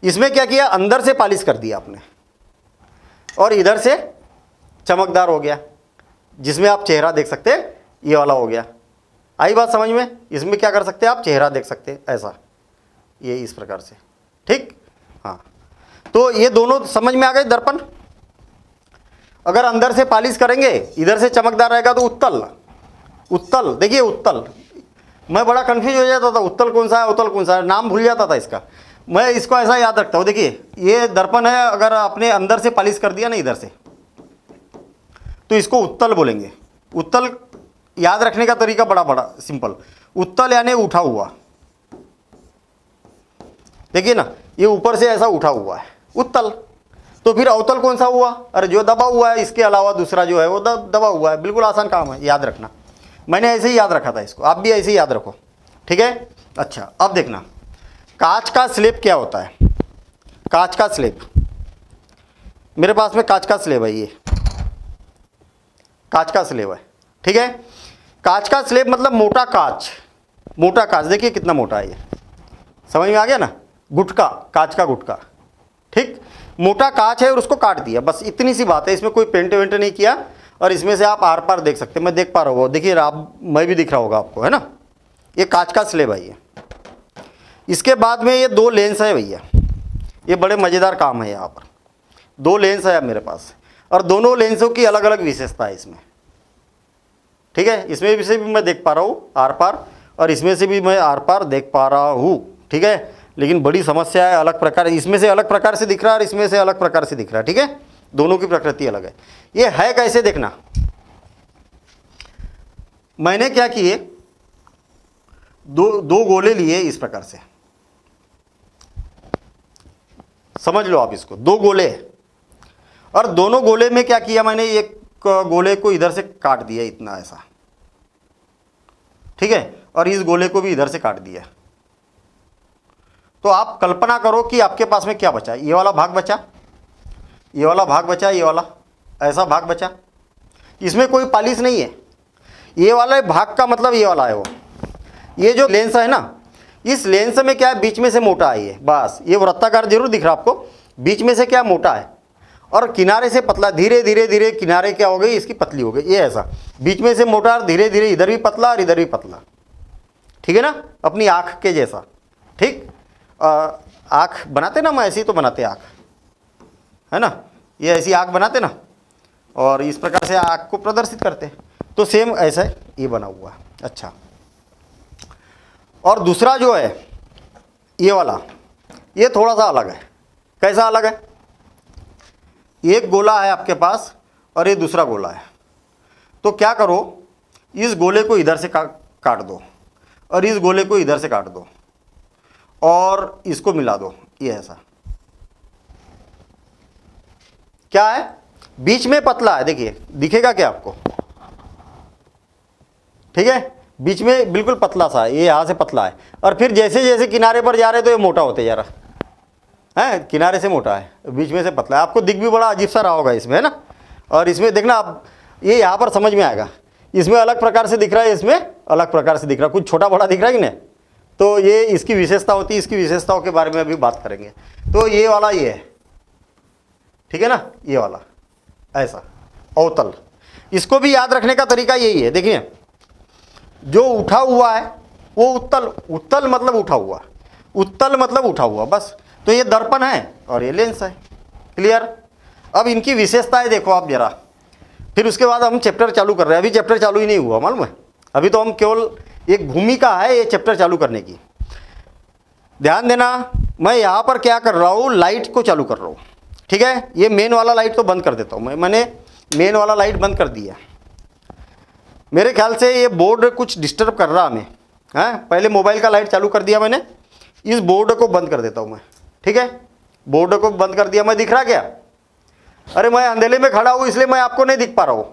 इसमें क्या किया, अंदर से पॉलिश कर दिया आपने और इधर से चमकदार हो गया, जिसमें आप चेहरा देख सकते हैं, ये वाला हो गया। आई बात समझ में? इसमें क्या कर सकते हैं आप, चेहरा देख सकते हैं ऐसा, ये इस प्रकार से, ठीक। हाँ, तो ये दोनों समझ में आ गए। दर्पण अगर अंदर से पॉलिश करेंगे, इधर से चमकदार रहेगा, तो उत्तल, उत्तल देखिए, उत्तल, मैं बड़ा कंफ्यूज हो जाता था, उत्तल कौन सा है, उत्तल कौन सा है, नाम भूल जाता था इसका। मैं इसको ऐसा याद रखता हूँ, देखिए ये दर्पण है, अगर आपने अंदर से पॉलिश कर दिया ना इधर से, तो इसको उत्तल बोलेंगे। उत्तल याद रखने का तरीका बड़ा बड़ा सिंपल, उत्तल यानी उठा हुआ, देखिए ना, ये ऊपर से ऐसा उठा हुआ है, उत्तल। तो फिर अवतल कौन सा हुआ, अरे जो दबा हुआ है, इसके अलावा दूसरा जो है वो दबा हुआ है। बिल्कुल आसान काम है याद रखना, मैंने ऐसे ही याद रखा था इसको, आप भी ऐसे ही याद रखो, ठीक है। अच्छा, अब देखना कांच का स्लेब क्या होता है। कांच का स्लेब, मेरे पास में कांच का स्लेब है, ये कांच का स्लेब है, ठीक है। कांच का स्लेब मतलब मोटा कांच, मोटा कांच, देखिए कितना मोटा है ये, समझ में आ गया ना, गुटका, कांच का गुटका, ठीक। मोटा कांच है और उसको काट दिया, बस इतनी सी बात है, इसमें कोई पेंट वेंट नहीं किया, और इसमें से आप आर पार देख सकते हैं, मैं देख पा रहा हूँ, देखिए आप, मैं भी दिख रहा होगा आपको, है ना। ये कांच का स्लेब है ये। इसके बाद में ये दो लेंस है भैया, ये बड़े मज़ेदार काम है। यहाँ पर दो लेंस है मेरे पास, और दोनों लेंसों की अलग अलग विशेषता है इसमें, ठीक है। इसमें से भी मैं देख पा रहा हूँ आर पार, और इसमें से भी मैं आर पार देख पा रहा हूँ, ठीक है। लेकिन बड़ी समस्या है, अलग प्रकार, इसमें से अलग प्रकार से दिख रहा है और इसमें से अलग प्रकार से दिख रहा है, ठीक है। दोनों की प्रकृति अलग है। ये है कैसे देखना, मैंने क्या किए, दो गोले लिए इस प्रकार से, समझ लो आप इसको, दो गोले, और दोनों गोले में क्या किया मैंने, एक गोले को इधर से काट दिया इतना ऐसा, ठीक है, और इस गोले को भी इधर से काट दिया। तो आप कल्पना करो कि आपके पास में क्या बचा, ये वाला भाग बचा, ये वाला भाग बचा, ये वाला ऐसा भाग बचा, इसमें कोई पॉलिश नहीं है। ये वाला भाग का मतलब ये वाला है वो, ये जो लेंस है ना, इस लेंस में क्या है, बीच में से मोटा है ये, बस ये वृत्ताकार जरूर दिख रहा है आपको, बीच में से क्या मोटा है और किनारे से पतला, धीरे धीरे धीरे किनारे क्या हो गई, इसकी पतली हो गई, ये ऐसा, बीच में से मोटा और धीरे धीरे इधर भी पतला और इधर भी पतला, ठीक है ना, अपनी आँख के जैसा, ठीक। आँख बनाते ना, मैं ऐसी तो बनाते आँख, है ना, ये ऐसी आँख बनाते ना, और इस प्रकार से आँख को प्रदर्शित करते, तो सेम ऐसा ये बना हुआ है। अच्छा, और दूसरा जो है ये वाला, ये थोड़ा सा अलग है। कैसा अलग है, एक गोला है आपके पास और ये दूसरा गोला है, तो क्या करो, इस गोले को इधर से काट दो और इस गोले को इधर से काट दो और इसको मिला दो, ये ऐसा, क्या है, बीच में पतला है, देखिए दिखेगा क्या आपको, ठीक है, बीच में बिल्कुल पतला सा है, ये यहाँ से पतला है, और फिर जैसे जैसे किनारे पर जा रहे तो ये मोटा होते जा रहा है, किनारे से मोटा है, बीच में से पतला है। आपको दिख भी बड़ा अजीब सा रहा होगा इसमें, है ना, और इसमें देखना आप, ये यहाँ पर समझ में आएगा, इसमें अलग प्रकार से दिख रहा है, इसमें अलग प्रकार से दिख रहा है, कुछ छोटा बड़ा दिख रहा है कि नहीं, तो ये इसकी विशेषता होती है, इसकी विशेषताओं के बारे में अभी बात करेंगे। तो ये वाला ये है, ठीक है ना, ये वाला ऐसा अवतल, इसको भी याद रखने का तरीका यही है। देखिए जो उठा हुआ है वो उत्तल, उत्तल मतलब उठा हुआ, उत्तल मतलब उठा हुआ, बस। तो ये दर्पण है और ये लेंस है, क्लियर। अब इनकी विशेषताएं देखो आप जरा, फिर उसके बाद हम चैप्टर चालू कर रहे हैं। अभी चैप्टर चालू ही नहीं हुआ, मालूम है, अभी तो हम केवल एक भूमिका है ये चैप्टर चालू करने की। ध्यान देना, मैं यहाँ पर क्या कर रहा हूँ, लाइट को चालू कर रहा हूँ, ठीक है। ये मेन वाला लाइट तो बंद कर देता हूँ मैंने मेन वाला लाइट बंद कर दिया। मेरे ख्याल से ये बोर्ड कुछ डिस्टर्ब कर रहा हमें, हैं। पहले मोबाइल का लाइट चालू कर दिया मैंने, इस बोर्ड को बंद कर देता हूँ मैं, ठीक है। बोर्ड को बंद कर दिया, मैं दिख रहा क्या, अरे मैं अंधेरे में खड़ा हूँ इसलिए मैं आपको नहीं दिख पा रहा हूँ,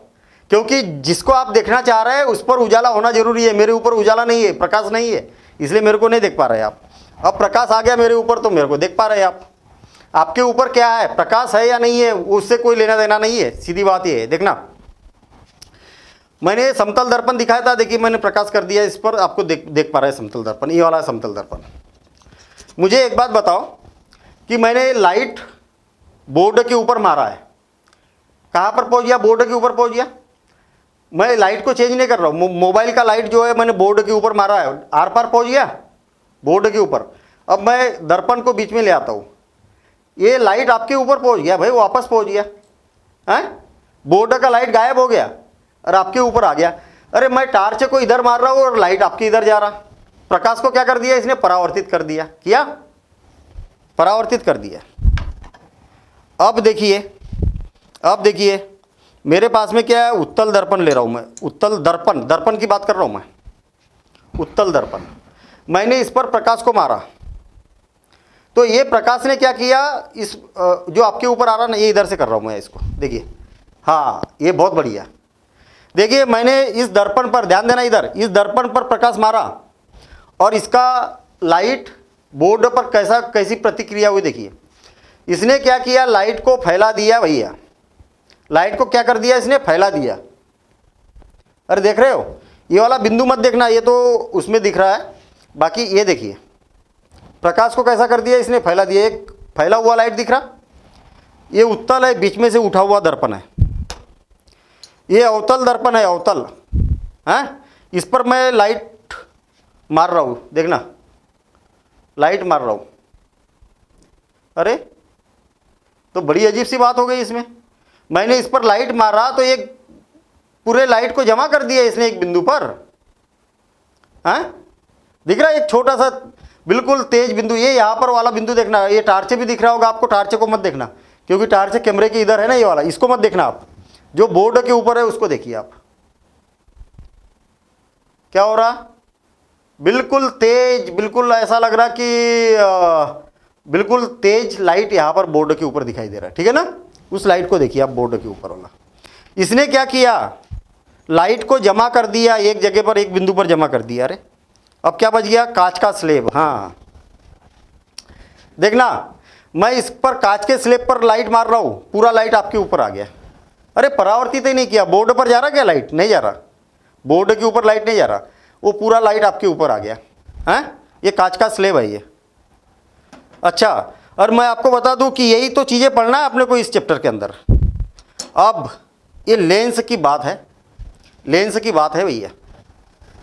क्योंकि जिसको आप देखना चाह रहे हैं उस पर उजाला होना जरूरी है। मेरे ऊपर उजाला नहीं है, प्रकाश नहीं है, इसलिए मेरे को नहीं देख पा रहे आप। अब प्रकाश आ गया मेरे ऊपर तो मेरे को देख पा रहे हैं आप। आपके ऊपर क्या है, प्रकाश है या नहीं है, उससे कोई लेना देना नहीं है, सीधी बात ये है। देखना मैंने समतल दर्पण दिखाया था, देखिए मैंने प्रकाश कर दिया इस पर, आपको देख पा रहे हैं समतल दर्पण, ये वाला समतल दर्पण। मुझे एक बात बताओ कि मैंने लाइट बोर्ड के ऊपर मारा है, कहाँ पर पहुंच गया, बोर्ड के ऊपर पहुंच गया। मैं लाइट को चेंज नहीं कर रहा हूँ, मोबाइल का लाइट जो है मैंने बोर्ड के ऊपर मारा है, आर पार पहुंच गया बोर्ड के ऊपर। अब मैं दर्पण को बीच में ले आता हूँ, ये लाइट आपके ऊपर पहुंच गया भाई, वापस पहुंच गया है, बोर्ड का लाइट गायब हो गया और आपके ऊपर आ गया। अरे मैं टार्च को इधर मार रहा हूँ और लाइट आपके इधर जा रहा, प्रकाश को क्या कर दिया इसने, परावर्तित कर दिया, किया परावर्तित कर दिया। अब देखिए मेरे पास में क्या है, उत्तल दर्पण ले रहा हूं मैं, उत्तल दर्पण, दर्पण की बात कर रहा हूं मैं, उत्तल दर्पण। मैंने इस पर प्रकाश को मारा तो ये प्रकाश ने क्या किया, इस जो आपके ऊपर आ रहा ना, ये इधर से कर रहा हूं मैं इसको, देखिए हाँ ये बहुत बढ़िया। देखिए मैंने इस दर्पण पर ध्यान देना, इधर इस दर्पण पर प्रकाश मारा और इसका लाइट बोर्ड पर कैसी प्रतिक्रिया हुई। देखिए इसने क्या किया, लाइट को फैला दिया भैया, लाइट को क्या कर दिया इसने, फैला दिया। अरे देख रहे हो, ये वाला बिंदु मत देखना, ये तो उसमें दिख रहा है, बाकी ये देखिए प्रकाश को कैसा कर दिया इसने, फैला दिया। एक फैला हुआ लाइट दिख रहा, ये उत्तल है, बीच में से उठा हुआ दर्पण है, ये अवतल दर्पण है, अवतल है। इस पर मैं लाइट मार रहा हूँ, देखना लाइट मार रहा हूँ। अरे तो बड़ी अजीब सी बात हो गई इसमें, मैंने इस पर लाइट मारा तो एक पूरे लाइट को जमा कर दिया इसने एक बिंदु पर, हैं दिख रहा है, एक छोटा सा बिल्कुल तेज बिंदु, ये यहाँ पर वाला बिंदु देखना, ये टार्च भी दिख रहा होगा आपको, टार्च को मत देखना क्योंकि टार्च कैमरे के इधर है ना, ये वाला इसको मत देखना आप, जो बोर्ड के ऊपर है उसको देखिए आप। क्या हो रहा, बिल्कुल तेज, बिल्कुल ऐसा लग रहा कि बिल्कुल तेज लाइट यहाँ पर बोर्ड के ऊपर दिखाई दे रहा है, ठीक है ना। उस लाइट को देखिए आप, बोर्ड के ऊपर वाला, इसने क्या किया, लाइट को जमा कर दिया एक जगह पर, एक बिंदु पर जमा कर दिया। अरे अब क्या बच गया, कांच का स्लेब। हाँ देखना मैं इस पर कांच के स्लेब पर लाइट मार रहा हूं, पूरा लाइट आपके ऊपर आ गया। अरे परावर्तित ही नहीं किया, बोर्ड पर जा रहा क्या लाइट, नहीं जा रहा, बोर्ड के ऊपर लाइट नहीं जा रहा, वो पूरा लाइट आपके ऊपर आ गया है। ये कांच का स्लेब है ये। अच्छा, और मैं आपको बता दूं कि यही तो चीज़ें पढ़ना है अपने को इस चैप्टर के अंदर। अब ये लेंस की बात है, लेंस की बात है भैया,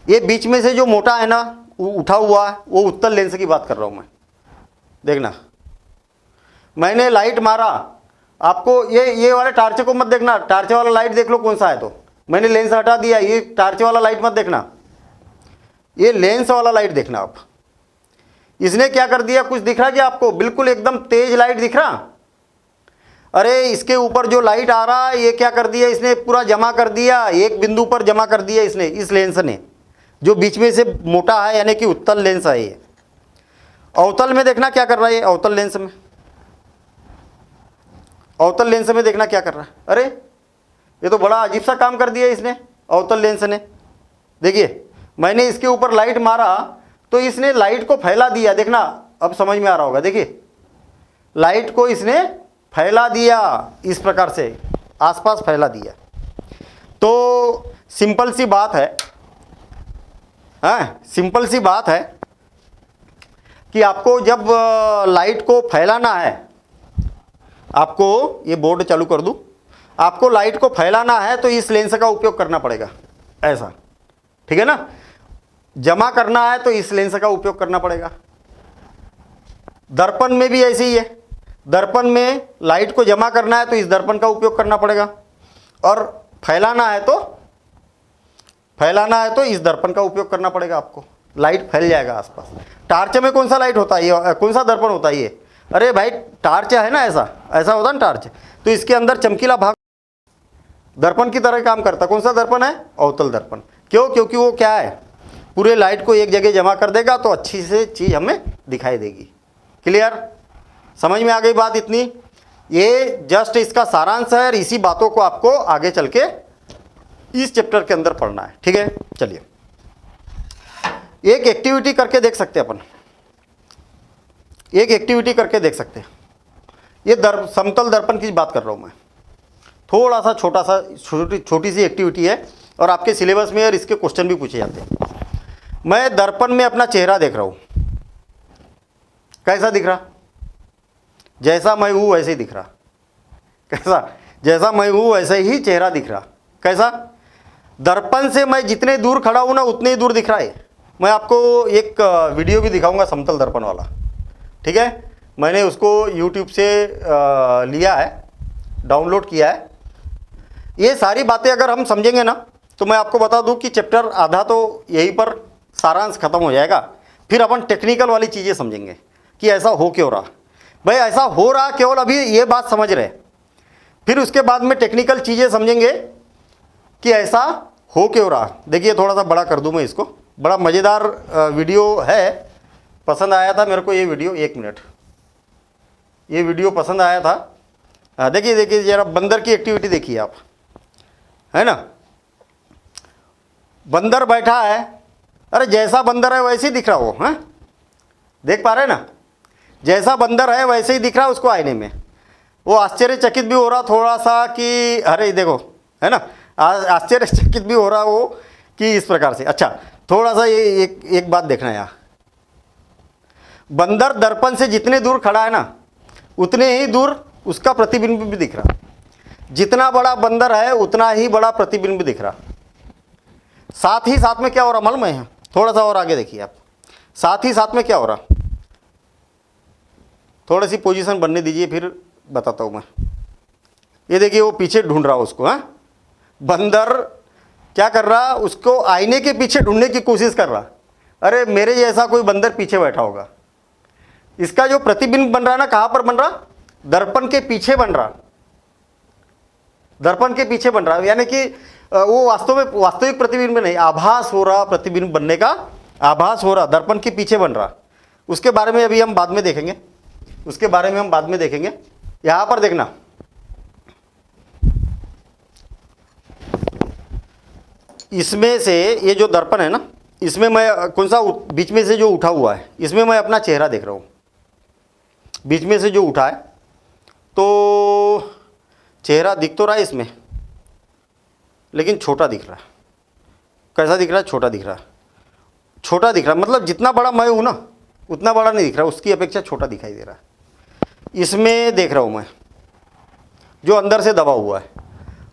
ये बीच में से जो मोटा है ना उठा हुआ है, वो उत्तल लेंस की बात कर रहा हूँ मैं। देखना मैंने लाइट मारा, आपको ये वाले टार्च को मत देखना, टार्च वाला लाइट देख लो कौन सा है, तो मैंने लेंस हटा दिया, ये टार्च वाला लाइट मत देखना, ये लेंस वाला लाइट देखना आप। इसने क्या कर दिया, कुछ दिख रहा क्या आपको, बिल्कुल एकदम तेज लाइट दिख रहा। अरे इसके ऊपर जो लाइट आ रहा है ये क्या कर दिया इसने, पूरा जमा कर दिया, एक बिंदु पर जमा कर दिया इसने, इस लेंस ने, जो बीच में से मोटा है, यानी कि उत्तल लेंस है ये। अवतल में देखना क्या कर रहा है ये, अवतल लेंस में, अवतल लेंस में देखना क्या कर रहा है। अरे ये तो बड़ा अजीब सा काम कर दिया इसने, अवतल लेंस ने। देखिए मैंने इसके ऊपर लाइट मारा तो इसने लाइट को फैला दिया, देखना अब समझ में आ रहा होगा। देखिए लाइट को इसने फैला दिया, इस प्रकार से आसपास फैला दिया। तो सिंपल सी बात है, हाँ सिंपल सी बात है कि आपको जब लाइट को फैलाना है, आपको ये बोर्ड चालू कर दूं, आपको लाइट को फैलाना है तो इस लेंस का उपयोग करना पड़ेगा, ऐसा, ठीक है ना। जमा करना है तो इस लेंस का उपयोग करना पड़ेगा। दर्पण में भी ऐसे ही है, दर्पण में लाइट को जमा करना है तो इस दर्पण का उपयोग करना पड़ेगा, और फैलाना है तो इस दर्पण का उपयोग करना पड़ेगा आपको, लाइट फैल जाएगा आसपास। टार्च में कौन सा लाइट होता है ये, कौन सा दर्पण होता है ये, अरे भाई टार्च है ना, ऐसा होता ना टार्च, तो इसके अंदर चमकीला भाग दर्पण की तरह काम करता। कौन सा दर्पण है, अवतल दर्पण। क्यों, क्योंकि वो क्या है, पूरे लाइट को एक जगह जमा कर देगा तो अच्छी से चीज़ हमें दिखाई देगी। क्लियर, समझ में आ गई बात इतनी। ये जस्ट इसका सारांश है और इसी बातों को आपको आगे चल के इस चैप्टर के अंदर पढ़ना है। ठीक है, चलिए एक एक्टिविटी करके देख सकते हैं अपन, एक एक्टिविटी करके देख सकते हैं। ये समतल दर्पण की बात कर रहा हूँ मैं, थोड़ा सा छोटी सी एक्टिविटी है और आपके सिलेबस में और इसके क्वेश्चन भी पूछे जाते हैं। मैं दर्पण में अपना चेहरा देख रहा हूँ, कैसा दिख रहा? जैसा मैं हूँ वैसे ही दिख रहा। कैसा? जैसा मैं हूँ वैसे ही चेहरा दिख रहा। कैसा? दर्पण से मैं जितने दूर खड़ा हूँ ना उतने ही दूर दिख रहा है। मैं आपको एक वीडियो भी दिखाऊंगा समतल दर्पण वाला। ठीक है, मैंने उसको YouTube से लिया है, डाउनलोड किया है। ये सारी बातें अगर हम समझेंगे ना तो मैं आपको बता दूं कि चैप्टर आधा तो यहीं पर सारांश खत्म हो जाएगा। फिर अपन टेक्निकल वाली चीज़ें समझेंगे कि ऐसा हो क्यों रहा। भाई ऐसा हो रहा केवल अभी ये बात समझ रहे, फिर उसके बाद में टेक्निकल चीज़ें समझेंगे कि ऐसा हो क्यों रहा। देखिए थोड़ा सा बड़ा कर दूं मैं इसको, बड़ा मज़ेदार वीडियो है, पसंद आया था मेरे को ये वीडियो। एक मिनट, ये वीडियो पसंद आया था। देखिए देखिए जरा बंदर की एक्टिविटी देखिए आप, है ना। बंदर बैठा है, अरे जैसा बंदर है वैसे ही दिख रहा वो, हैं? देख पा रहे हैं ना, जैसा बंदर है वैसे ही दिख रहा उसको आईने में। वो आश्चर्यचकित भी हो रहा थोड़ा सा कि अरे देखो, है ना, आश्चर्यचकित भी हो रहा वो कि इस प्रकार से। अच्छा थोड़ा सा ये एक बात देखना यार, बंदर दर्पण से जितने दूर खड़ा है ना उतने ही दूर उसका प्रतिबिंब भी दिख रहा। जितना बड़ा बंदर है उतना ही बड़ा प्रतिबिंब दिख रहा। साथ ही साथ में क्या हो रहा मालूम है? थोड़ा सा और आगे देखिए आप, साथ ही साथ में क्या हो रहा, थोड़ी सी पोजीशन बनने दीजिए फिर बताता हूँ मैं। ये देखिए वो पीछे ढूंढ रहा उसको, हाँ बंदर क्या कर रहा, उसको आईने के पीछे ढूंढने की कोशिश कर रहा। अरे मेरे जैसा कोई बंदर पीछे बैठा होगा। इसका जो प्रतिबिंब बन रहा है ना, कहाँ पर बन रहा? दर्पण के पीछे बन रहा, दर्पण के पीछे बन रहा। यानी कि वो वास्तव में वास्तविक प्रतिबिंब नहीं, आभास हो रहा, प्रतिबिंब बनने का आभास हो रहा, दर्पण के पीछे बन रहा। उसके बारे में अभी हम बाद में देखेंगे, उसके बारे में हम बाद में देखेंगे। यहां पर देखना, इसमें से ये जो दर्पण है ना, इसमें मैं कौन सा बीच में से जो उठा हुआ है, इसमें मैं अपना चेहरा देख रहा हूं। बीच में से जो उठा है तो चेहरा दिख तो रहा है इसमें, लेकिन छोटा दिख रहा है। कैसा दिख रहा है? छोटा दिख रहा है। छोटा दिख रहा मतलब जितना बड़ा मैं हूं ना उतना बड़ा नहीं दिख रहा, उसकी अपेक्षा छोटा दिखाई दे रहा है। इसमें देख रहा हूं मैं जो अंदर से दबा हुआ है।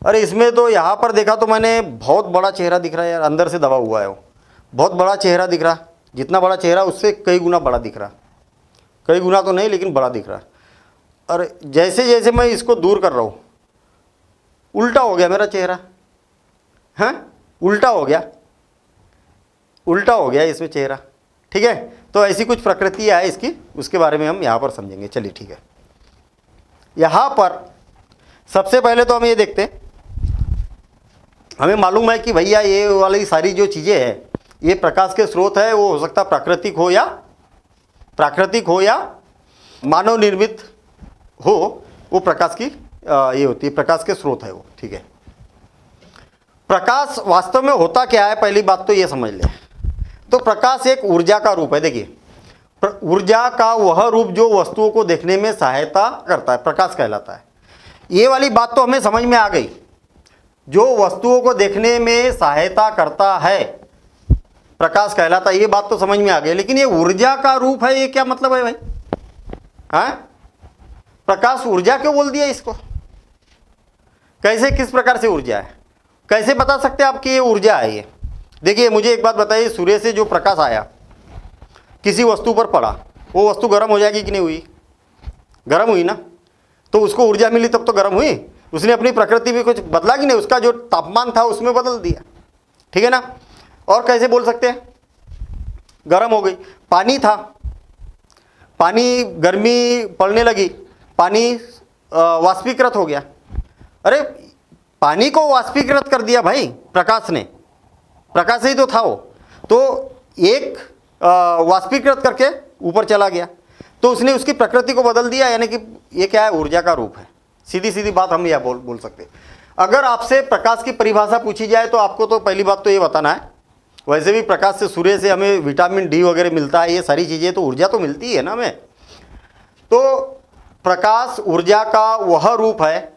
अरे इसमें तो यहाँ पर देखा तो मैंने बहुत बड़ा चेहरा दिख रहा है यार, अंदर से दबा हुआ है वो, बहुत बड़ा चेहरा दिख रहा। जितना बड़ा चेहरा उससे कई गुना बड़ा दिख रहा, कई गुना तो नहीं लेकिन बड़ा दिख रहा। और जैसे जैसे मैं इसको दूर कर रहा हूँ उल्टा हो गया मेरा चेहरा, हाँ उल्टा हो गया, उल्टा हो गया इसमें चेहरा। ठीक है, तो ऐसी कुछ प्रकृति है इसकी, उसके बारे में हम यहाँ पर समझेंगे। चलिए ठीक है, यहाँ पर सबसे पहले तो हम ये देखते हैं, हमें मालूम है कि भैया ये वाली सारी जो चीज़ें हैं ये प्रकाश के स्रोत है। वो हो सकता प्राकृतिक हो या मानव निर्मित हो, वो प्रकाश की ये होती है, प्रकाश के स्रोत है वो। ठीक है, प्रकाश वास्तव में होता क्या है, पहली बात तो ये समझ लें। तो प्रकाश एक ऊर्जा का रूप है। देखिए ऊर्जा का वह रूप जो वस्तुओं को देखने में सहायता करता है, प्रकाश कहलाता है। ये वाली बात तो हमें समझ में आ गई, जो वस्तुओं को देखने में सहायता करता है प्रकाश कहलाता है, ये बात तो समझ में आ गई। लेकिन ये ऊर्जा का रूप है, ये क्या मतलब है भाई? हाँ प्रकाश ऊर्जा क्यों बोल दिया इसको? कैसे, किस प्रकार से ऊर्जा है? कैसे बता सकते हैं आप कि ये ऊर्जा है? ये देखिए मुझे एक बात बताइए, सूर्य से जो प्रकाश आया किसी वस्तु पर पड़ा, वो वस्तु गर्म हो जाएगी कि नहीं हुई? गर्म हुई ना, तो उसको ऊर्जा मिली तब तो गर्म हुई। उसने अपनी प्रकृति में कुछ बदला कि नहीं, उसका जो तापमान था उसमें बदल दिया। ठीक है ना। और कैसे बोल सकते हैं गर्म हो गई? पानी था, पानी गर्मी पड़ने लगी, पानी वाष्पीकृत हो गया। अरे पानी को वाष्पीकृत कर दिया भाई प्रकाश ने, प्रकाश ही तो था वो, तो एक वाष्पीकृत करके ऊपर चला गया। तो उसने उसकी प्रकृति को बदल दिया, यानी कि ये क्या है, ऊर्जा का रूप है। सीधी सीधी बात हम यह बोल सकते हैं। अगर आपसे प्रकाश की परिभाषा पूछी जाए तो आपको तो पहली बात तो ये बताना है, वैसे भी प्रकाश से, सूर्य से हमें विटामिन डी वगैरह मिलता है, ये सारी चीज़ें तो ऊर्जा तो मिलती है ना हमें। तो प्रकाश ऊर्जा का वह रूप है,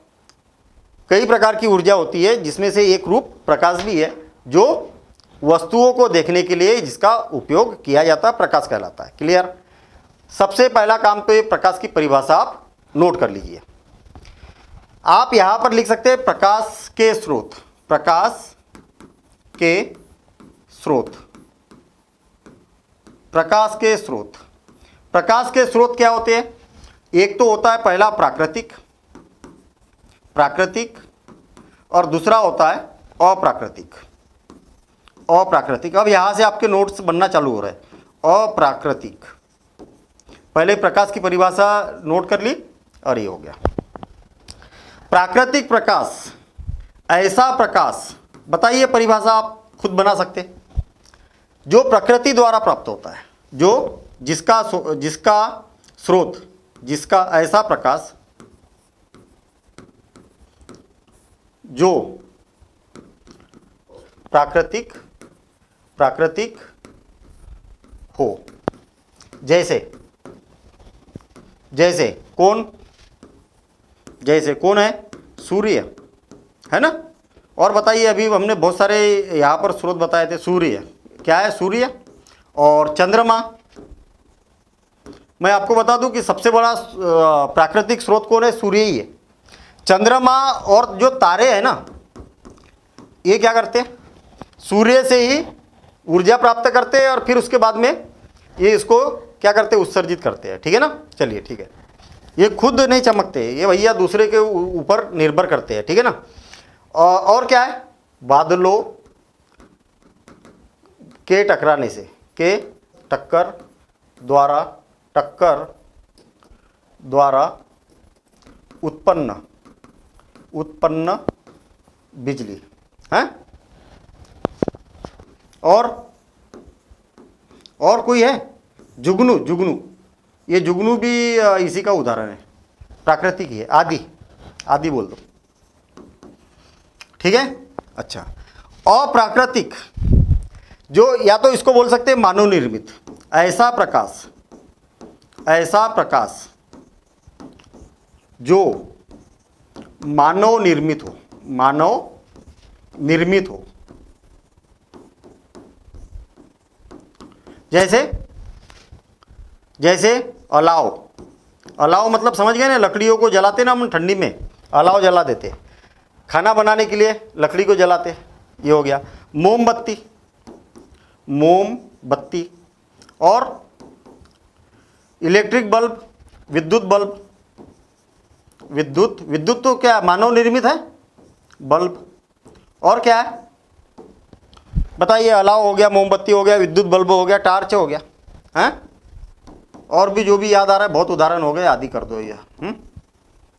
कई प्रकार की ऊर्जा होती है जिसमें से एक रूप प्रकाश भी है, जो वस्तुओं को देखने के लिए जिसका उपयोग किया जाता है प्रकाश कहलाता है। क्लियर? सबसे पहला काम तो ये प्रकाश की परिभाषा आप नोट कर लीजिए। आप यहां पर लिख सकते हैं प्रकाश के स्रोत। प्रकाश के स्रोत, प्रकाश के स्रोत। प्रकाश के स्रोत क्या होते हैं? एक तो होता है पहला प्राकृतिक, प्राकृतिक, और दूसरा होता है अप्राकृतिक। अप्राकृतिक, अब यहां से आपके नोट्स बनना चालू हो रहे हैं। अप्राकृतिक, पहले प्रकाश की परिभाषा नोट कर ली और ये हो गया। प्राकृतिक प्रकाश, ऐसा प्रकाश, बताइए परिभाषा आप खुद बना सकते हैं, जो प्रकृति द्वारा प्राप्त होता है, जो जिसका स्रोत, जिसका ऐसा प्रकाश जो प्राकृतिक हो। जैसे कौन? जैसे कौन है? सूर्य है ना। और बताइए, अभी हमने बहुत सारे यहाँ पर स्रोत बताए थे। सूर्य क्या है? सूर्य और चंद्रमा। मैं आपको बता दूं कि सबसे बड़ा प्राकृतिक स्रोत कौन है? सूर्य ही है। चंद्रमा और जो तारे हैं ना, ये क्या करते हैं? सूर्य से ही ऊर्जा प्राप्त करते हैं और फिर उसके बाद में ये इसको क्या करते हैं? उत्सर्जित करते हैं। ठीक है ना। चलिए ठीक है, ये खुद नहीं चमकते, ये भैया दूसरे के ऊपर निर्भर करते हैं। ठीक है ना। और क्या है? बादलों के टकराने से, के टक्कर द्वारा उत्पन्न बिजली है। और कोई है? जुगनू। ये जुगनू भी इसी का उदाहरण है, प्राकृतिक ही है। आदि बोल दो। ठीक है। अच्छा, अप्राकृतिक, जो या तो इसको बोल सकते हैं मानव निर्मित, ऐसा प्रकाश जो मानव निर्मित हो। जैसे अलाव मतलब समझ गए ना, लकड़ियों को जलाते ना हम ठंडी में, अलाव जला देते, खाना बनाने के लिए लकड़ी को जलाते, ये हो गया। मोमबत्ती और इलेक्ट्रिक बल्ब, विद्युत बल्ब। विद्युत तो क्या मानव निर्मित है, बल्ब। और क्या है बताइए? अलाव हो गया, मोमबत्ती हो गया, विद्युत बल्ब हो गया, टार्च हो गया, हैं? और भी जो भी याद आ रहा है, बहुत उदाहरण हो गए, आदि कर दो ये।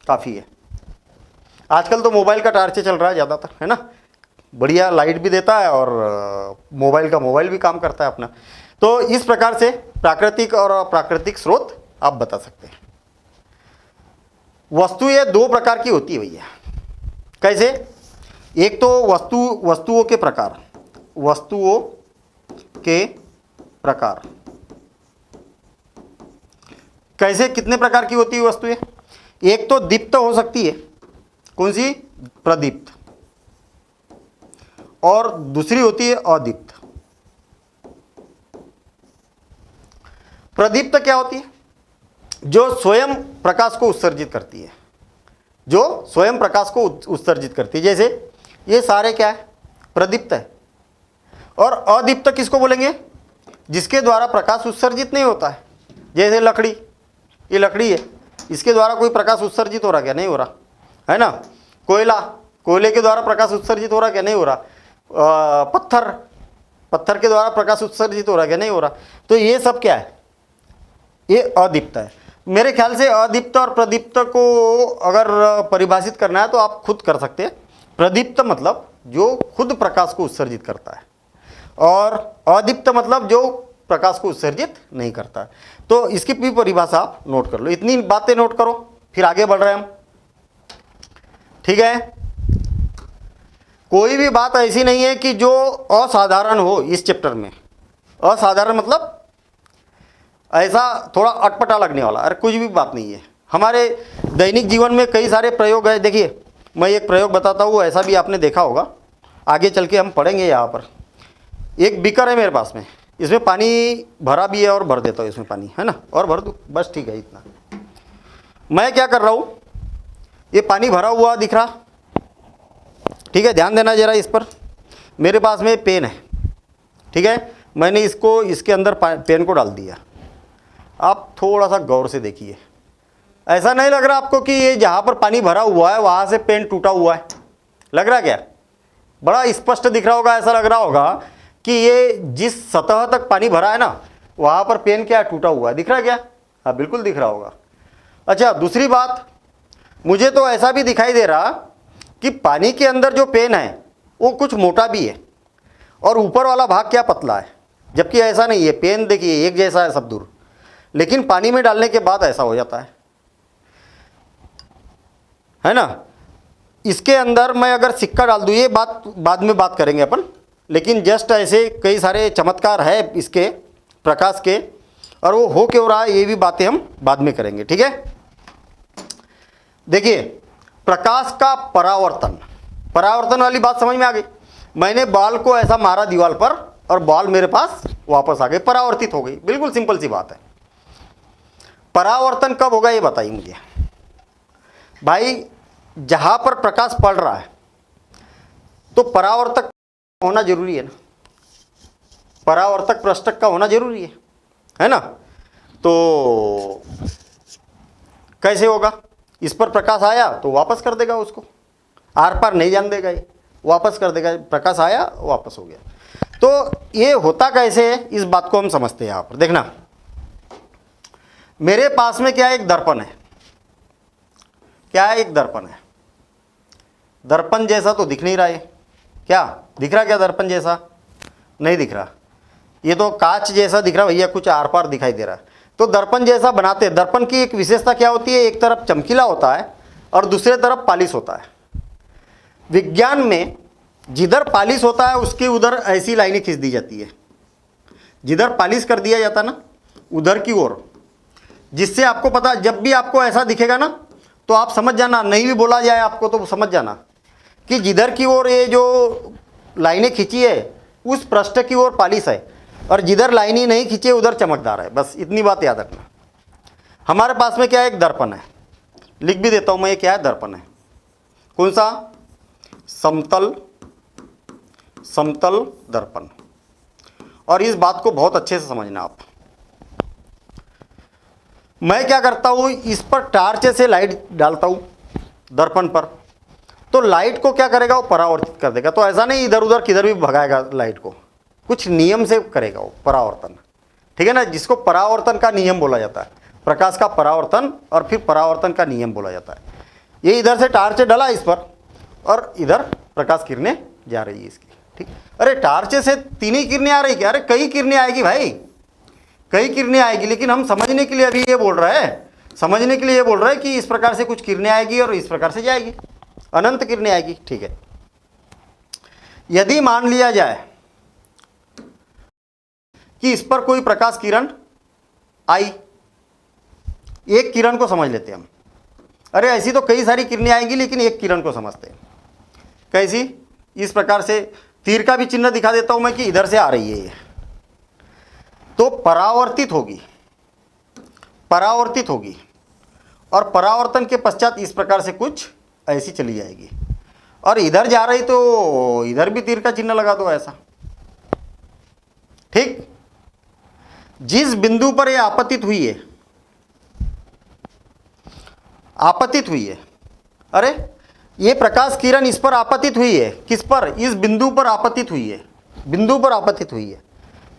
काफ़ी है। आजकल तो मोबाइल का टार्च चल रहा है ज़्यादातर, है ना। बढ़िया लाइट भी देता है और मोबाइल भी काम करता है अपना। तो इस प्रकार से प्राकृतिक और अप्राकृतिक स्रोत आप बता सकते हैं। वस्तु ये दो प्रकार की होती है भैया। कैसे? एक तो वस्तुओं के प्रकार। कैसे? कितने प्रकार की होती है वस्तुएं? एक तो दीप्त हो सकती है, कौन सी? प्रदीप्त। और दूसरी होती है अदीप्त। प्रदीप्त क्या होती है? जो स्वयं प्रकाश को उत्सर्जित करती है, जैसे ये सारे क्या है? प्रदीप्त है। और अदीप्त किसको बोलेंगे? जिसके द्वारा प्रकाश उत्सर्जित नहीं होता है। जैसे लकड़ी, ये लकड़ी है, इसके द्वारा कोई प्रकाश उत्सर्जित हो रहा क्या? नहीं हो रहा, है ना। कोयले के द्वारा प्रकाश उत्सर्जित हो रहा क्या? नहीं हो रहा। पत्थर के द्वारा प्रकाश उत्सर्जित हो रहा क्या? नहीं हो रहा। तो ये सब क्या है? ये अदीप्त है। मेरे ख्याल से अदीप्त और प्रदीप्त को अगर परिभाषित करना है तो आप खुद कर सकते हैं। प्रदीप्त मतलब जो खुद प्रकाश को उत्सर्जित करता है, और अदीप्त मतलब जो प्रकाश को उत्सर्जित नहीं करता है। तो इसकी भी परिभाषा आप नोट कर लो, इतनी बातें नोट करो, फिर आगे बढ़ रहे हैं हम। ठीक है, कोई भी बात ऐसी नहीं है कि जो असाधारण हो इस चैप्टर में। असाधारण मतलब ऐसा थोड़ा अटपटा लगने वाला, अरे कुछ भी बात नहीं है। हमारे दैनिक जीवन में कई सारे प्रयोग है। देखिए मैं एक प्रयोग बताता हूँ, ऐसा भी आपने देखा होगा, आगे चल के हम पढ़ेंगे। यहाँ पर एक बीकर है मेरे पास में, इसमें पानी भरा भी है और भर देता हूँ इसमें पानी, है ना, और भर दूँ, बस ठीक है इतना। मैं क्या कर रहा हूँ, ये पानी भरा हुआ दिख रहा, ठीक है, ध्यान देना जरा इस पर। मेरे पास में पेन है, ठीक है, मैंने इसको इसके अंदर पेन को डाल दिया। आप थोड़ा सा गौर से देखिए, ऐसा नहीं लग रहा आपको कि ये जहाँ पर पानी भरा हुआ है वहाँ से पेन टूटा हुआ है? लग रहा क्या? बड़ा स्पष्ट दिख रहा होगा, ऐसा लग रहा होगा कि ये जिस सतह तक पानी भरा है ना वहाँ पर पेन क्या टूटा हुआ है, दिख रहा क्या? हाँ बिल्कुल दिख रहा होगा। अच्छा दूसरी बात, मुझे तो ऐसा भी दिखाई दे रहा कि पानी के अंदर जो पेन है वो कुछ मोटा भी है और ऊपर वाला भाग क्या पतला है, जबकि ऐसा नहीं है। पेन देखिए एक जैसा है सब दूर, लेकिन पानी में डालने के बाद ऐसा हो जाता है ना। इसके अंदर मैं अगर सिक्का डाल दूँ, ये बात बाद में बात करेंगे अपन, लेकिन जस्ट ऐसे कई सारे चमत्कार है इसके प्रकाश के, और वो हो क्यों रहा है ये भी बातें हम बाद में करेंगे। ठीक है, देखिए प्रकाश का परावर्तन, परावर्तन वाली बात समझ में आ गई। मैंने बॉल को ऐसा मारा दीवार पर और बॉल मेरे पास वापस आ गई, परावर्तित हो गई, बिल्कुल सिंपल सी बात है। परावर्तन कब होगा ये बताइए मुझे भाई। जहां पर प्रकाश पड़ रहा है तो परावर्तक होना जरूरी है ना, परावर्तक पृष्ठक का होना जरूरी है ना। तो कैसे होगा, इस पर प्रकाश आया तो वापस कर देगा उसको, आर पार नहीं जान देगा, ये वापस कर देगा। प्रकाश आया वापस हो गया। तो ये होता कैसे है इस बात को हम समझते हैं। यहाँ पर देखना, मेरे पास में क्या है, एक दर्पण है। क्या है, एक दर्पण है। दर्पण जैसा तो दिख नहीं रहा है, क्या दिख रहा, क्या दर्पण जैसा नहीं दिख रहा, ये तो कांच जैसा दिख रहा भैया, कुछ आर पार दिखाई दे रहा है। तो दर्पण जैसा बनाते हैं। दर्पण की एक विशेषता क्या होती है, एक तरफ चमकीला होता है और दूसरे तरफ पालिश होता है। विज्ञान में जिधर पालिश होता है उसके उधर ऐसी लाइनें खींच दी जाती है, जिधर पालिश कर दिया जाता ना उधर की ओर, जिससे आपको पता, जब भी आपको ऐसा दिखेगा ना तो आप समझ जाना, नहीं भी बोला जाए आपको तो समझ जाना कि जिधर की ओर ये जो लाइनें खींची है उस पृष्ठ की ओर पालिश है, और जिधर लाइन ही नहीं खींचे उधर चमकदार है। बस इतनी बात याद रखना। हमारे पास में क्या है, एक दर्पण है, लिख भी देता हूं मैं, ये क्या है, दर्पण है। कौन सा, समतल, समतल दर्पण। और इस बात को बहुत अच्छे से समझना आप। मैं क्या करता हूं, इस पर टार्च से लाइट डालता हूं दर्पण पर, तो लाइट को क्या करेगा, वो परावर्तित कर देगा। तो ऐसा नहीं इधर उधर किधर भी भगाएगा लाइट को, कुछ नियम से करेगा वो परावर्तन, ठीक है ना, जिसको परावर्तन का नियम बोला जाता है। प्रकाश का परावर्तन और फिर परावर्तन का नियम बोला जाता है। ये इधर से टार्च डला इस पर और इधर प्रकाश किरणें जा रही है इसकी, ठीक। अरे टार्च से 3 ही किरणें आ रही क्या, अरे कई किरणें आएगी भाई, कई किरणें आएगी, लेकिन हम समझने के लिए अभी ये बोल रहा है, समझने के लिए ये बोल रहा है कि इस प्रकार से कुछ किरणें आएगी और इस प्रकार से जाएगी, अनंत किरणें आएगी, ठीक है। यदि मान लिया जाए कि इस पर कोई प्रकाश किरण आई, एक किरण को समझ लेते हैं हम। अरे ऐसी तो कई सारी किरणें आएंगी लेकिन एक किरण को समझते हैं। कैसी, इस प्रकार से तीर का भी चिन्ह दिखा देता हूं मैं कि इधर से आ रही है ये, तो परावर्तित होगी, परावर्तित होगी, और परावर्तन के पश्चात इस प्रकार से कुछ ऐसी चली जाएगी, और इधर जा रही तो इधर भी तीर का चिन्ह लगा दो ऐसा, ठीक। जिस बिंदु पर यह आपतित हुई है, आपतित हुई है, अरे ये प्रकाश किरण इस पर आपतित हुई है, किस पर, इस बिंदु पर आपतित हुई है, बिंदु पर आपतित हुई है,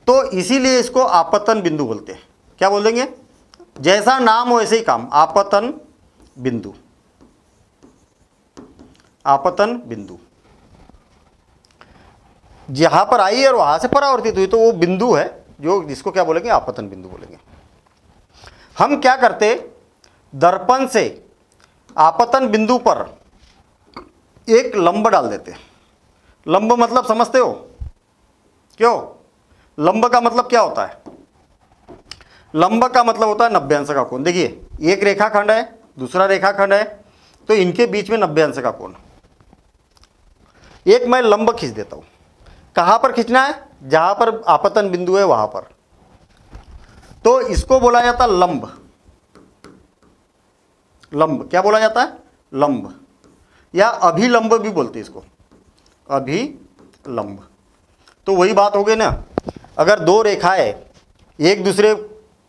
तो इसीलिए इसको आपतन बिंदु बोलते हैं। क्या बोल देंगे, जैसा नाम हो वैसे ही काम, आपतन बिंदु, आपतन बिंदु। जहां पर आई और वहां से परावर्तित हुई तो वो बिंदु है, जो जिसको क्या बोलेंगे, आपतन बिंदु बोलेंगे। हम क्या करते, दर्पण से आपतन बिंदु पर एक लंब डाल देते। लंब मतलब समझते हो क्यों? लंब का मतलब क्या होता है? लंब का मतलब होता है 90 अंश का कोण। देखिए एक रेखाखंड है, दूसरा रेखाखंड है, तो इनके बीच में 90 अंश का कोण। एक मैं लंब खींच देता हूं। कहां पर खींचना है? जहां पर आपतन बिंदु है वहां पर। तो इसको बोला जाता है लंब। लंब क्या बोला जाता है? लंब, या अभिलंब भी बोलते हैं इसको, अभिलंब। तो वही बात हो गई ना, अगर दो रेखाएं एक दूसरे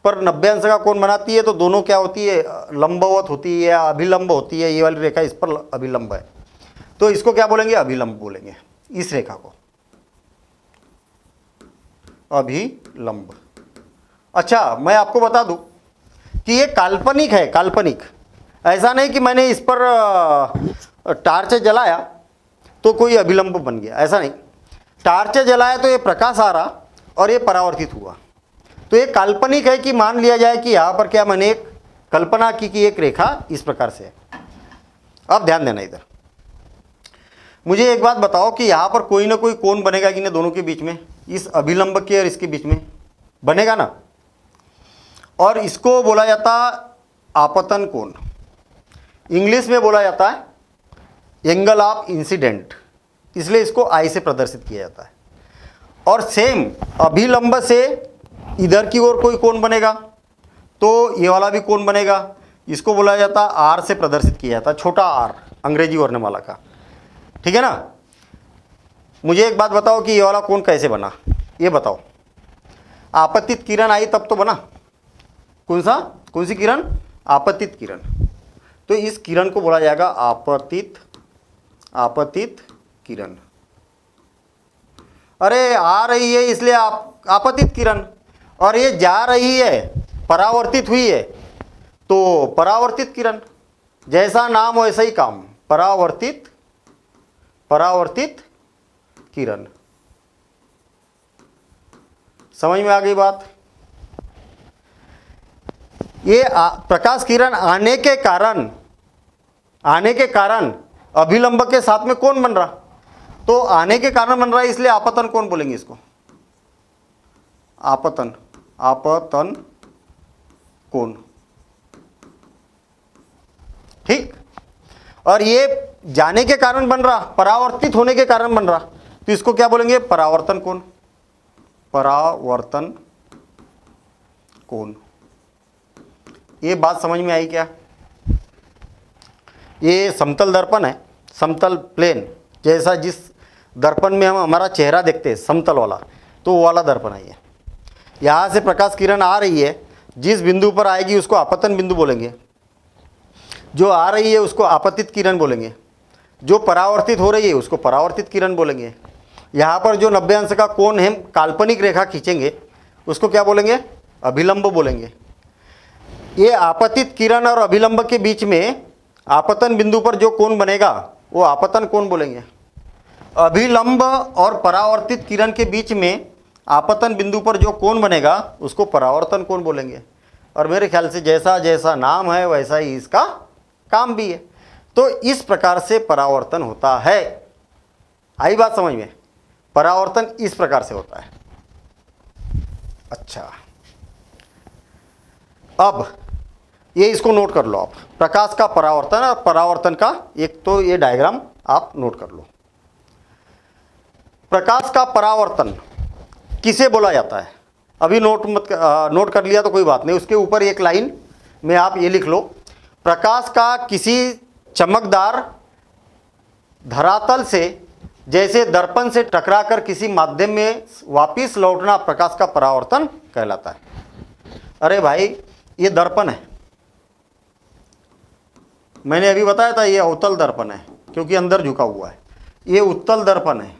पर 90 अंश का कोण बनाती है तो दोनों क्या होती है? लंबवत होती है या अभिलंब होती है। ये वाली रेखा इस पर अभिलंब है, तो इसको क्या बोलेंगे? अभिलंब बोलेंगे। इस रेखा को अभिलंब। अच्छा, मैं आपको बता दूं कि ये काल्पनिक है, काल्पनिक। ऐसा नहीं कि मैंने इस पर टार्च जलाया तो कोई अभिलंब बन गया, ऐसा नहीं। टार्च जलाया तो ये प्रकाश आ रहा और ये परावर्तित हुआ, तो ये काल्पनिक है कि मान लिया जाए कि यहाँ पर क्या मैंने एक कल्पना की कि एक रेखा इस प्रकार से है। अब ध्यान देना इधर, मुझे एक बात बताओ कि यहाँ पर कोई ना कोई कोण बनेगा कि नहीं दोनों के बीच में? इस अभिलंब के और इसके बीच में बनेगा ना, और इसको बोला जाता आपतन कोण। इंग्लिश में बोला जाता है एंगल ऑफ इंसिडेंट, इसलिए इसको आई से प्रदर्शित किया जाता है। और सेम अभिलंब से इधर की ओर कोई कोण बनेगा तो ये वाला भी कोण बनेगा, इसको बोला जाता है आर से प्रदर्शित किया जाता है, छोटा आर, अंग्रेजी वर्णमाला का। ठीक है ना? मुझे एक बात बताओ कि ये वाला कोण कैसे बना, ये बताओ। आपतित किरण आई तब तो बना। कौन सी किरण? आपतित किरण। तो इस किरण को बोला जाएगा आपतित किरण। अरे आ रही है इसलिए आपतित किरण, और ये जा रही है, परावर्तित हुई है, तो परावर्तित किरण। जैसा नाम वैसा ही काम, परावर्तित किरण। समझ में आ गई बात? ये प्रकाश किरण आने के कारण अभिलंब के साथ में कौन बन रहा? तो आने के कारण बन रहा है, इसलिए आपतन कोण बोलेंगे इसको। आपतन कोण। ठीक। और ये जाने के कारण बन रहा, परावर्तित होने के कारण बन रहा, तो इसको क्या बोलेंगे? परावर्तन कोण। परावर्तन कोण। ये बात समझ में आई क्या? ये समतल दर्पण है, समतल प्लेन, जैसा जिस दर्पण में हम हमारा चेहरा देखते हैं समतल वाला, तो वो वाला दर्पण है ये। यहाँ से प्रकाश किरण आ रही है, जिस बिंदु पर आएगी उसको आपतन बिंदु बोलेंगे, जो आ रही है उसको आपतित किरण बोलेंगे, जो परावर्तित हो रही है उसको परावर्तित किरण बोलेंगे। यहाँ पर जो 90 अंश का कोण हम काल्पनिक रेखा खींचेंगे उसको क्या बोलेंगे? अभिलंब बोलेंगे। ये आपतित किरण और अभिलंब के बीच में आपतन बिंदु पर जो कोण बनेगा वो आपतन कोण बोलेंगे। अभिलंब और परावर्तित किरण के बीच में आपतन बिंदु पर जो कोण बनेगा उसको परावर्तन कोण बोलेंगे। और मेरे ख्याल से जैसा जैसा नाम है वैसा ही इसका काम भी है। तो इस प्रकार से परावर्तन होता है। आई बात समझ में? परावर्तन इस प्रकार से होता है। अच्छा, अब ये इसको नोट कर लो आप, प्रकाश का परावर्तन और परावर्तन का एक तो ये डायग्राम आप नोट कर लो। प्रकाश का परावर्तन किसे बोला जाता है? अभी नोट कर लिया तो कोई बात नहीं, उसके ऊपर एक लाइन में आप ये लिख लो, प्रकाश का किसी चमकदार धरातल से जैसे दर्पण से टकराकर किसी माध्यम में वापस लौटना प्रकाश का परावर्तन कहलाता है। अरे भाई ये दर्पण है, मैंने अभी बताया था ये अवतल दर्पण है क्योंकि अंदर झुका हुआ है। ये उत्तल दर्पण है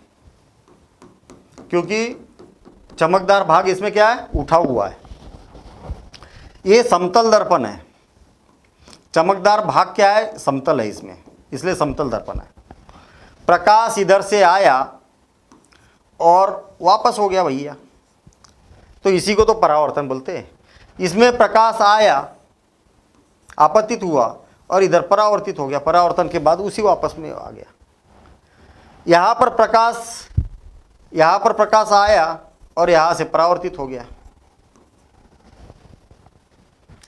क्योंकि चमकदार भाग इसमें क्या है? उठा हुआ है। ये समतल दर्पण है, चमकदार भाग क्या है? समतल है इसमें, इसलिए समतल दर्पण है। प्रकाश इधर से आया और वापस हो गया भैया, तो इसी को तो परावर्तन बोलते हैं। इसमें प्रकाश आया, आपतित हुआ और इधर परावर्तित हो गया, परावर्तन के बाद उसी वापस में आ गया। यहां पर प्रकाश आया और यहां से परावर्तित हो गया,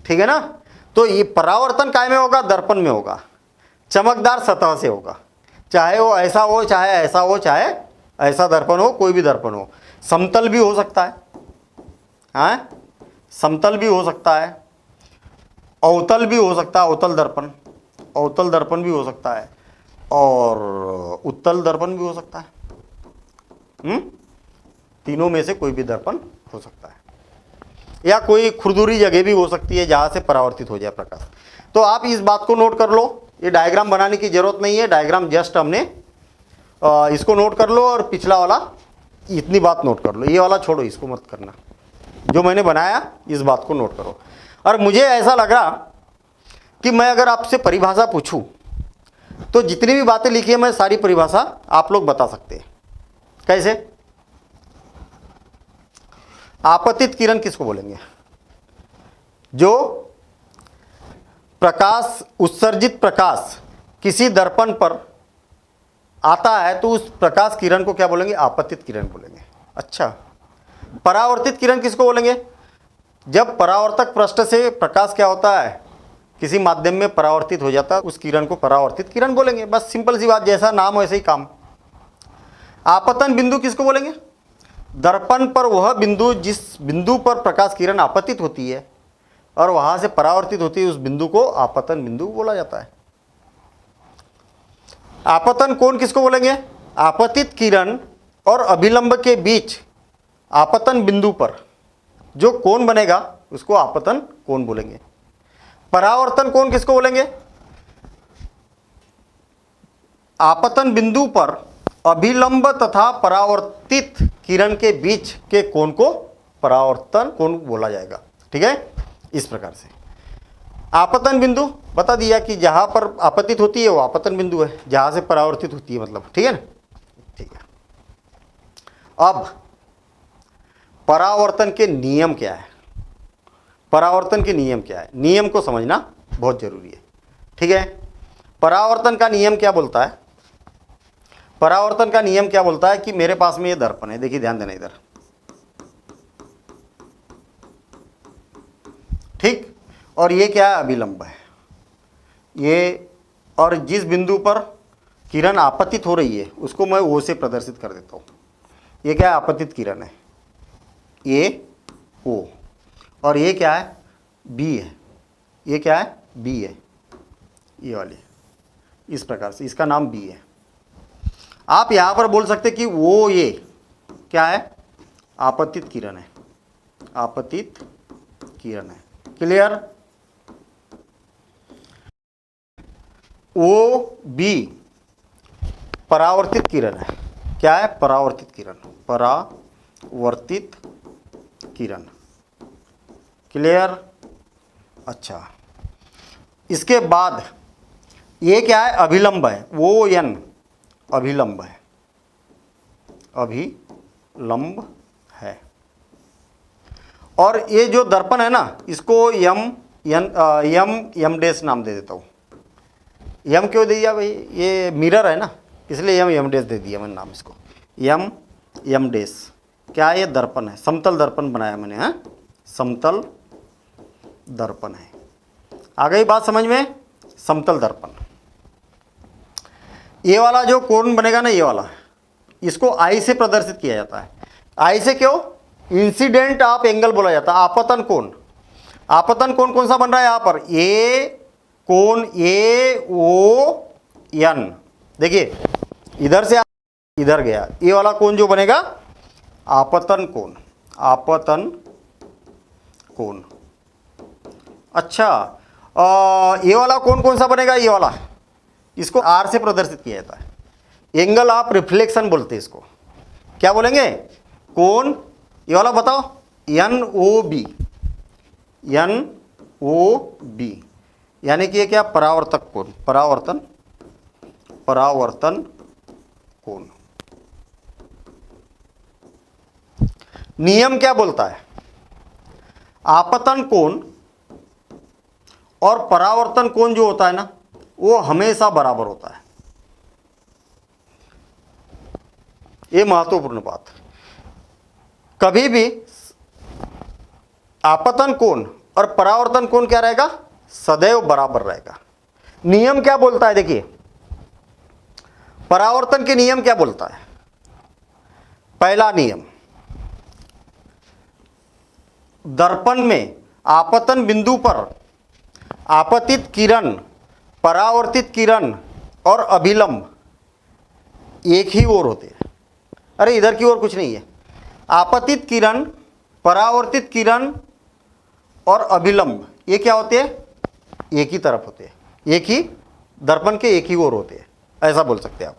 ठीक है ना। तो ये परावर्तन काय में होगा? दर्पण में होगा, चमकदार सतह से होगा, चाहे वो ऐसा हो, चाहे ऐसा हो, चाहे ऐसा दर्पण हो, कोई भी दर्पण हो। समतल भी हो सकता है, हाँ, समतल भी हो सकता है, अवतल भी हो सकता है, अवतल दर्पण भी हो सकता है, और उत्तल दर्पण भी हो सकता है। तीनों में से कोई भी दर्पण हो सकता है, या कोई खुरदुरी जगह भी हो सकती है जहां से परावर्तित हो जाए प्रकाश। तो आप इस बात को नोट कर लो, ये डायग्राम बनाने की जरूरत नहीं है, डायग्राम जस्ट हमने इसको नोट कर लो, और पिछला वाला इतनी बात नोट कर लो, ये वाला छोड़ो, इसको मत करना, जो मैंने बनाया इस बात को नोट करो। और मुझे ऐसा लग रहा कि मैं अगर आपसे परिभाषा पूछूं तो जितनी भी बातें लिखी है मैं सारी परिभाषा आप लोग बता सकते हैं। कैसे? आपतित किरण किसको बोलेंगे? जो प्रकाश, उत्सर्जित प्रकाश किसी दर्पण पर आता है तो उस प्रकाश किरण को क्या बोलेंगे? आपतित किरण बोलेंगे। अच्छा, परावर्तित किरण किसको बोलेंगे? जब परावर्तक पृष्ठ से प्रकाश क्या होता है, किसी माध्यम में परावर्तित हो जाता है, उस किरण को परावर्तित किरण बोलेंगे। बस सिंपल सी बात, जैसा नाम वैसे ही काम। आपतन बिंदु किसको बोलेंगे? दर्पण पर वह बिंदु जिस बिंदु पर प्रकाश किरण आपतित होती है और वहां से परावर्तित होती है, उस बिंदु को आपतन बिंदु बोला जाता है। आपतन कोण किसको बोलेंगे? आपतित किरण और अभिलंब के बीच आपतन बिंदु पर जो कोण बनेगा उसको आपतन कोण बोलेंगे। परावर्तन कोण किसको बोलेंगे? आपतन बिंदु पर अभिलंब तथा परावर्तित किरण के बीच के कोण को परावर्तन कोण बोला जाएगा। ठीक है, इस प्रकार से आपतन बिंदु बता दिया कि जहां पर आपतित होती है वो आपतन बिंदु है, जहां से परावर्तित होती है मतलब। ठीक है ना, ठीक है। अब परावर्तन के नियम क्या है? परावर्तन के नियम क्या है? नियम को समझना बहुत जरूरी है। ठीक है, परावर्तन का नियम क्या बोलता है? परावर्तन का नियम क्या बोलता है कि मेरे पास में ये दर्पण है, देखिए ध्यान देना इधर, ठीक, और ये क्या है? अभिलंब है ये, और जिस बिंदु पर किरण आपतित हो रही है उसको मैं ओ से प्रदर्शित कर देता हूँ। ये क्या है? आपतित किरण है, ये ओ, और ये क्या है? बी है। ये क्या है? बी है, ये वाली, इस प्रकार से इसका नाम बी है। आप यहां पर बोल सकते कि वो ये क्या है? आपतित किरण है, आपतित किरण है। क्लियर? ओ बी परावर्तित किरण है। क्या है? परावर्तित किरण, परावर्तित किरण। क्लियर? अच्छा, इसके बाद ये क्या है? अभिलंब है, वो एन अभिलंब है, अभिलंब है। और ये जो दर्पण है ना, इसको यम डैश नाम दे देता हूँ। यम क्यों दे दिया भाई? ये मिरर है ना, इसलिए यम डैश दे दिया मैंने नाम इसको, यम डैश। क्या है? ये दर्पण है, समतल दर्पण बनाया मैंने, हाँ, समतल दर्पण है। आ गई बात समझ में? समतल दर्पण। ये वाला जो कोण बनेगा ना, ये वाला, इसको आई से प्रदर्शित किया जाता है। आई से क्यों? इंसिडेंट ऑफ एंगल बोला जाता है। आपतन कोण, आपतन कोण कौन सा बन रहा है? यहां पर ए कोण ए ओ एन, देखिए इधर से इधर गया, ये वाला कोण जो बनेगा आपतन कोण, आपतन कोण। अच्छा, ये वाला कोण कौन सा बनेगा? ये वाला, इसको आर से प्रदर्शित किया जाता है। एंगल ऑफ रिफ्लेक्शन बोलते हैं इसको। क्या बोलेंगे? कोण ये वाला बताओ, N O B, N O B, यानी कि ये क्या? परावर्तक कोण, परावर्तन कोण। नियम क्या बोलता है? आपतन कोण और परावर्तन कोण जो होता है ना, वो हमेशा बराबर होता है। ये महत्वपूर्ण बात। कभी भी आपतन कोण और परावर्तन कोण क्या रहेगा, सदैव बराबर रहेगा। नियम क्या बोलता है, देखिए परावर्तन के नियम क्या बोलता है। पहला नियम, दर्पण में आपतन बिंदु पर आपतित किरण, परावर्तित किरण और अभिलंब एक ही ओर होते हैं। अरे इधर की ओर कुछ नहीं है। आपतित किरण, परावर्तित किरण और अभिलंब ये क्या होते हैं, एक ही तरफ होते हैं, एक ही दर्पण के एक ही ओर होते हैं, ऐसा बोल सकते हैं आप।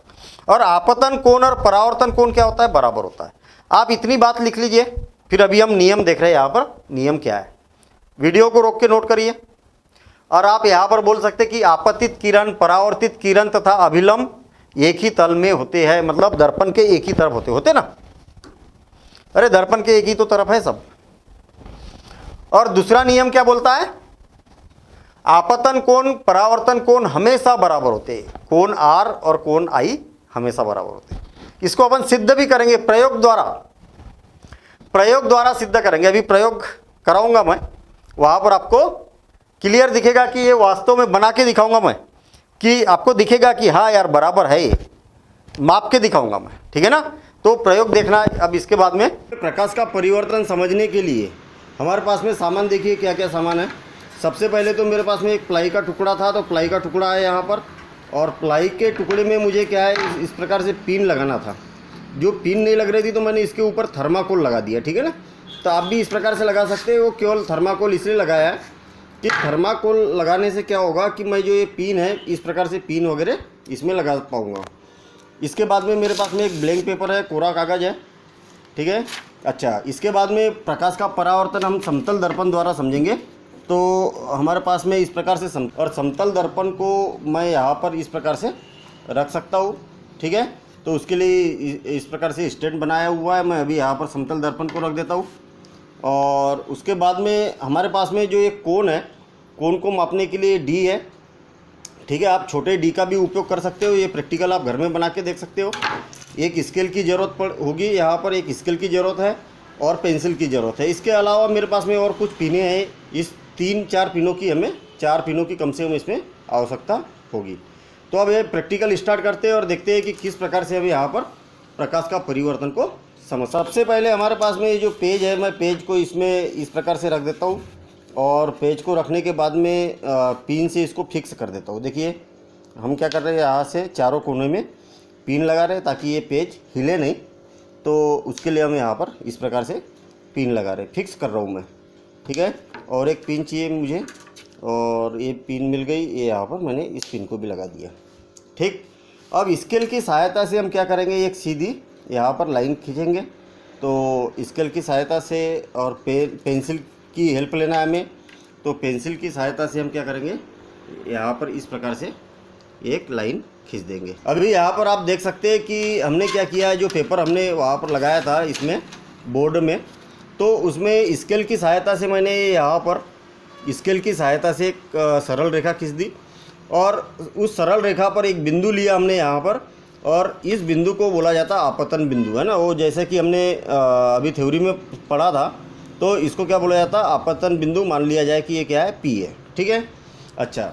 और आपतन कोण और परावर्तन कोण क्या होता है, बराबर होता है। आप इतनी बात लिख लीजिए। फिर अभी हम नियम देख रहे हैं। यहाँ पर नियम क्या है, वीडियो को रोक के नोट करिए। और आप यहाँ पर बोल सकते कि आपतित किरण, परावर्तित किरण तथा अभिलंब एक ही तल में होते हैं, मतलब दर्पण के एक ही तरफ होते ना। अरे दर्पण के एक ही तो तरफ है सब। और दूसरा नियम क्या बोलता है, आपतन कोण, परावर्तन कोण हमेशा बराबर होते हैं। कोण आर और कोण आई हमेशा बराबर होते हैं। इसको अपन सिद्ध भी करेंगे प्रयोग द्वारा सिद्ध करेंगे। अभी प्रयोग कराऊंगा मैं, वहाँ पर आपको क्लियर दिखेगा कि ये वास्तव में बना के दिखाऊंगा मैं, कि आपको दिखेगा कि हाँ यार बराबर है, ये माप के दिखाऊंगा मैं, ठीक है ना। तो प्रयोग देखना। अब इसके बाद में प्रकाश का परिवर्तन समझने के लिए हमारे पास में सामान देखिए क्या क्या सामान है। सबसे पहले तो मेरे पास में एक प्लाई का टुकड़ा था, तो प्लाई का टुकड़ा है यहाँ पर। और प्लाई के टुकड़े में मुझे क्या है, इस प्रकार से पिन लगाना था। जो पिन नहीं लग रही थी तो मैंने इसके ऊपर थर्माकोल लगा दिया, ठीक है ना। तो आप भी इस प्रकार से लगा सकते हो। केवल थर्माकोल इसलिए लगाया है कि थर्माकोल लगाने से क्या होगा कि मैं जो ये पिन है, इस प्रकार से पिन वगैरह इसमें लगा पाऊँगा। इसके बाद में मेरे पास में एक ब्लैंक पेपर है, कोरा कागज़ है, ठीक है। अच्छा, इसके बाद में प्रकाश का परावर्तन हम समतल दर्पण द्वारा समझेंगे। तो हमारे पास में इस प्रकार से समतल दर्पण को मैं यहाँ पर इस प्रकार से रख सकता हूँ, ठीक है। तो उसके लिए इस प्रकार से स्टैंड बनाया हुआ है। मैं अभी यहाँ पर समतल दर्पण को रख देता हूँ। और उसके बाद में हमारे पास में जो एक कोण है, कोण को मापने के लिए डी है, ठीक है। आप छोटे डी का भी उपयोग कर सकते हो। ये प्रैक्टिकल आप घर में बना के देख सकते हो। एक स्केल की ज़रूरत होगी, यहाँ पर एक स्केल की ज़रूरत है और पेंसिल की ज़रूरत है। इसके अलावा मेरे पास में और कुछ पिनें हैं। इस 3-4 पिनों की हमें 4 पिनों की कम से कम इसमें आवश्यकता होगी। तो अब ये प्रैक्टिकल स्टार्ट करते हैं और देखते हैं कि किस प्रकार से हम यहाँ पर प्रकाश का परिवर्तन को समझ। सबसे पहले हमारे पास में ये जो पेज है, मैं पेज को इसमें इस प्रकार से रख देता हूँ। और पेज को रखने के बाद में पिन से इसको फिक्स कर देता हूँ। देखिए हम क्या कर रहे हैं, यहाँ से चारों कोने में पिन लगा रहे हैं ताकि ये पेज हिले नहीं। तो उसके लिए हम यहाँ पर इस प्रकार से पिन लगा रहे हैं, फिक्स कर रहा हूँ मैं, ठीक है। और एक पिन चाहिए मुझे, और ये पिन मिल गई। ये यहाँ पर मैंने इस पिन को भी लगा दिया, ठीक। अब स्केल की सहायता से हम क्या करेंगे, एक सीधी यहाँ पर लाइन खींचेंगे। तो स्केल की सहायता से और पेंसिल की हेल्प लेना है हमें। तो पेंसिल की सहायता से हम क्या करेंगे, यहाँ पर इस प्रकार से एक लाइन खींच देंगे। अभी यहाँ पर आप देख सकते हैं कि हमने क्या किया है, जो पेपर हमने वहाँ पर लगाया था इसमें बोर्ड में, तो उसमें स्केल की सहायता से मैंने यहाँ पर स्केल की सहायता से एक सरल रेखा खींच दी। और उस सरल रेखा पर एक बिंदु लिया हमने यहाँ पर, और इस बिंदु को बोला जाता है आपतन बिंदु, है ना। वो जैसे कि हमने अभी थ्योरी में पढ़ा था, तो इसको क्या बोला जाता है, आपतन बिंदु। मान लिया जाए कि ये क्या है, पी है, ठीक है। अच्छा,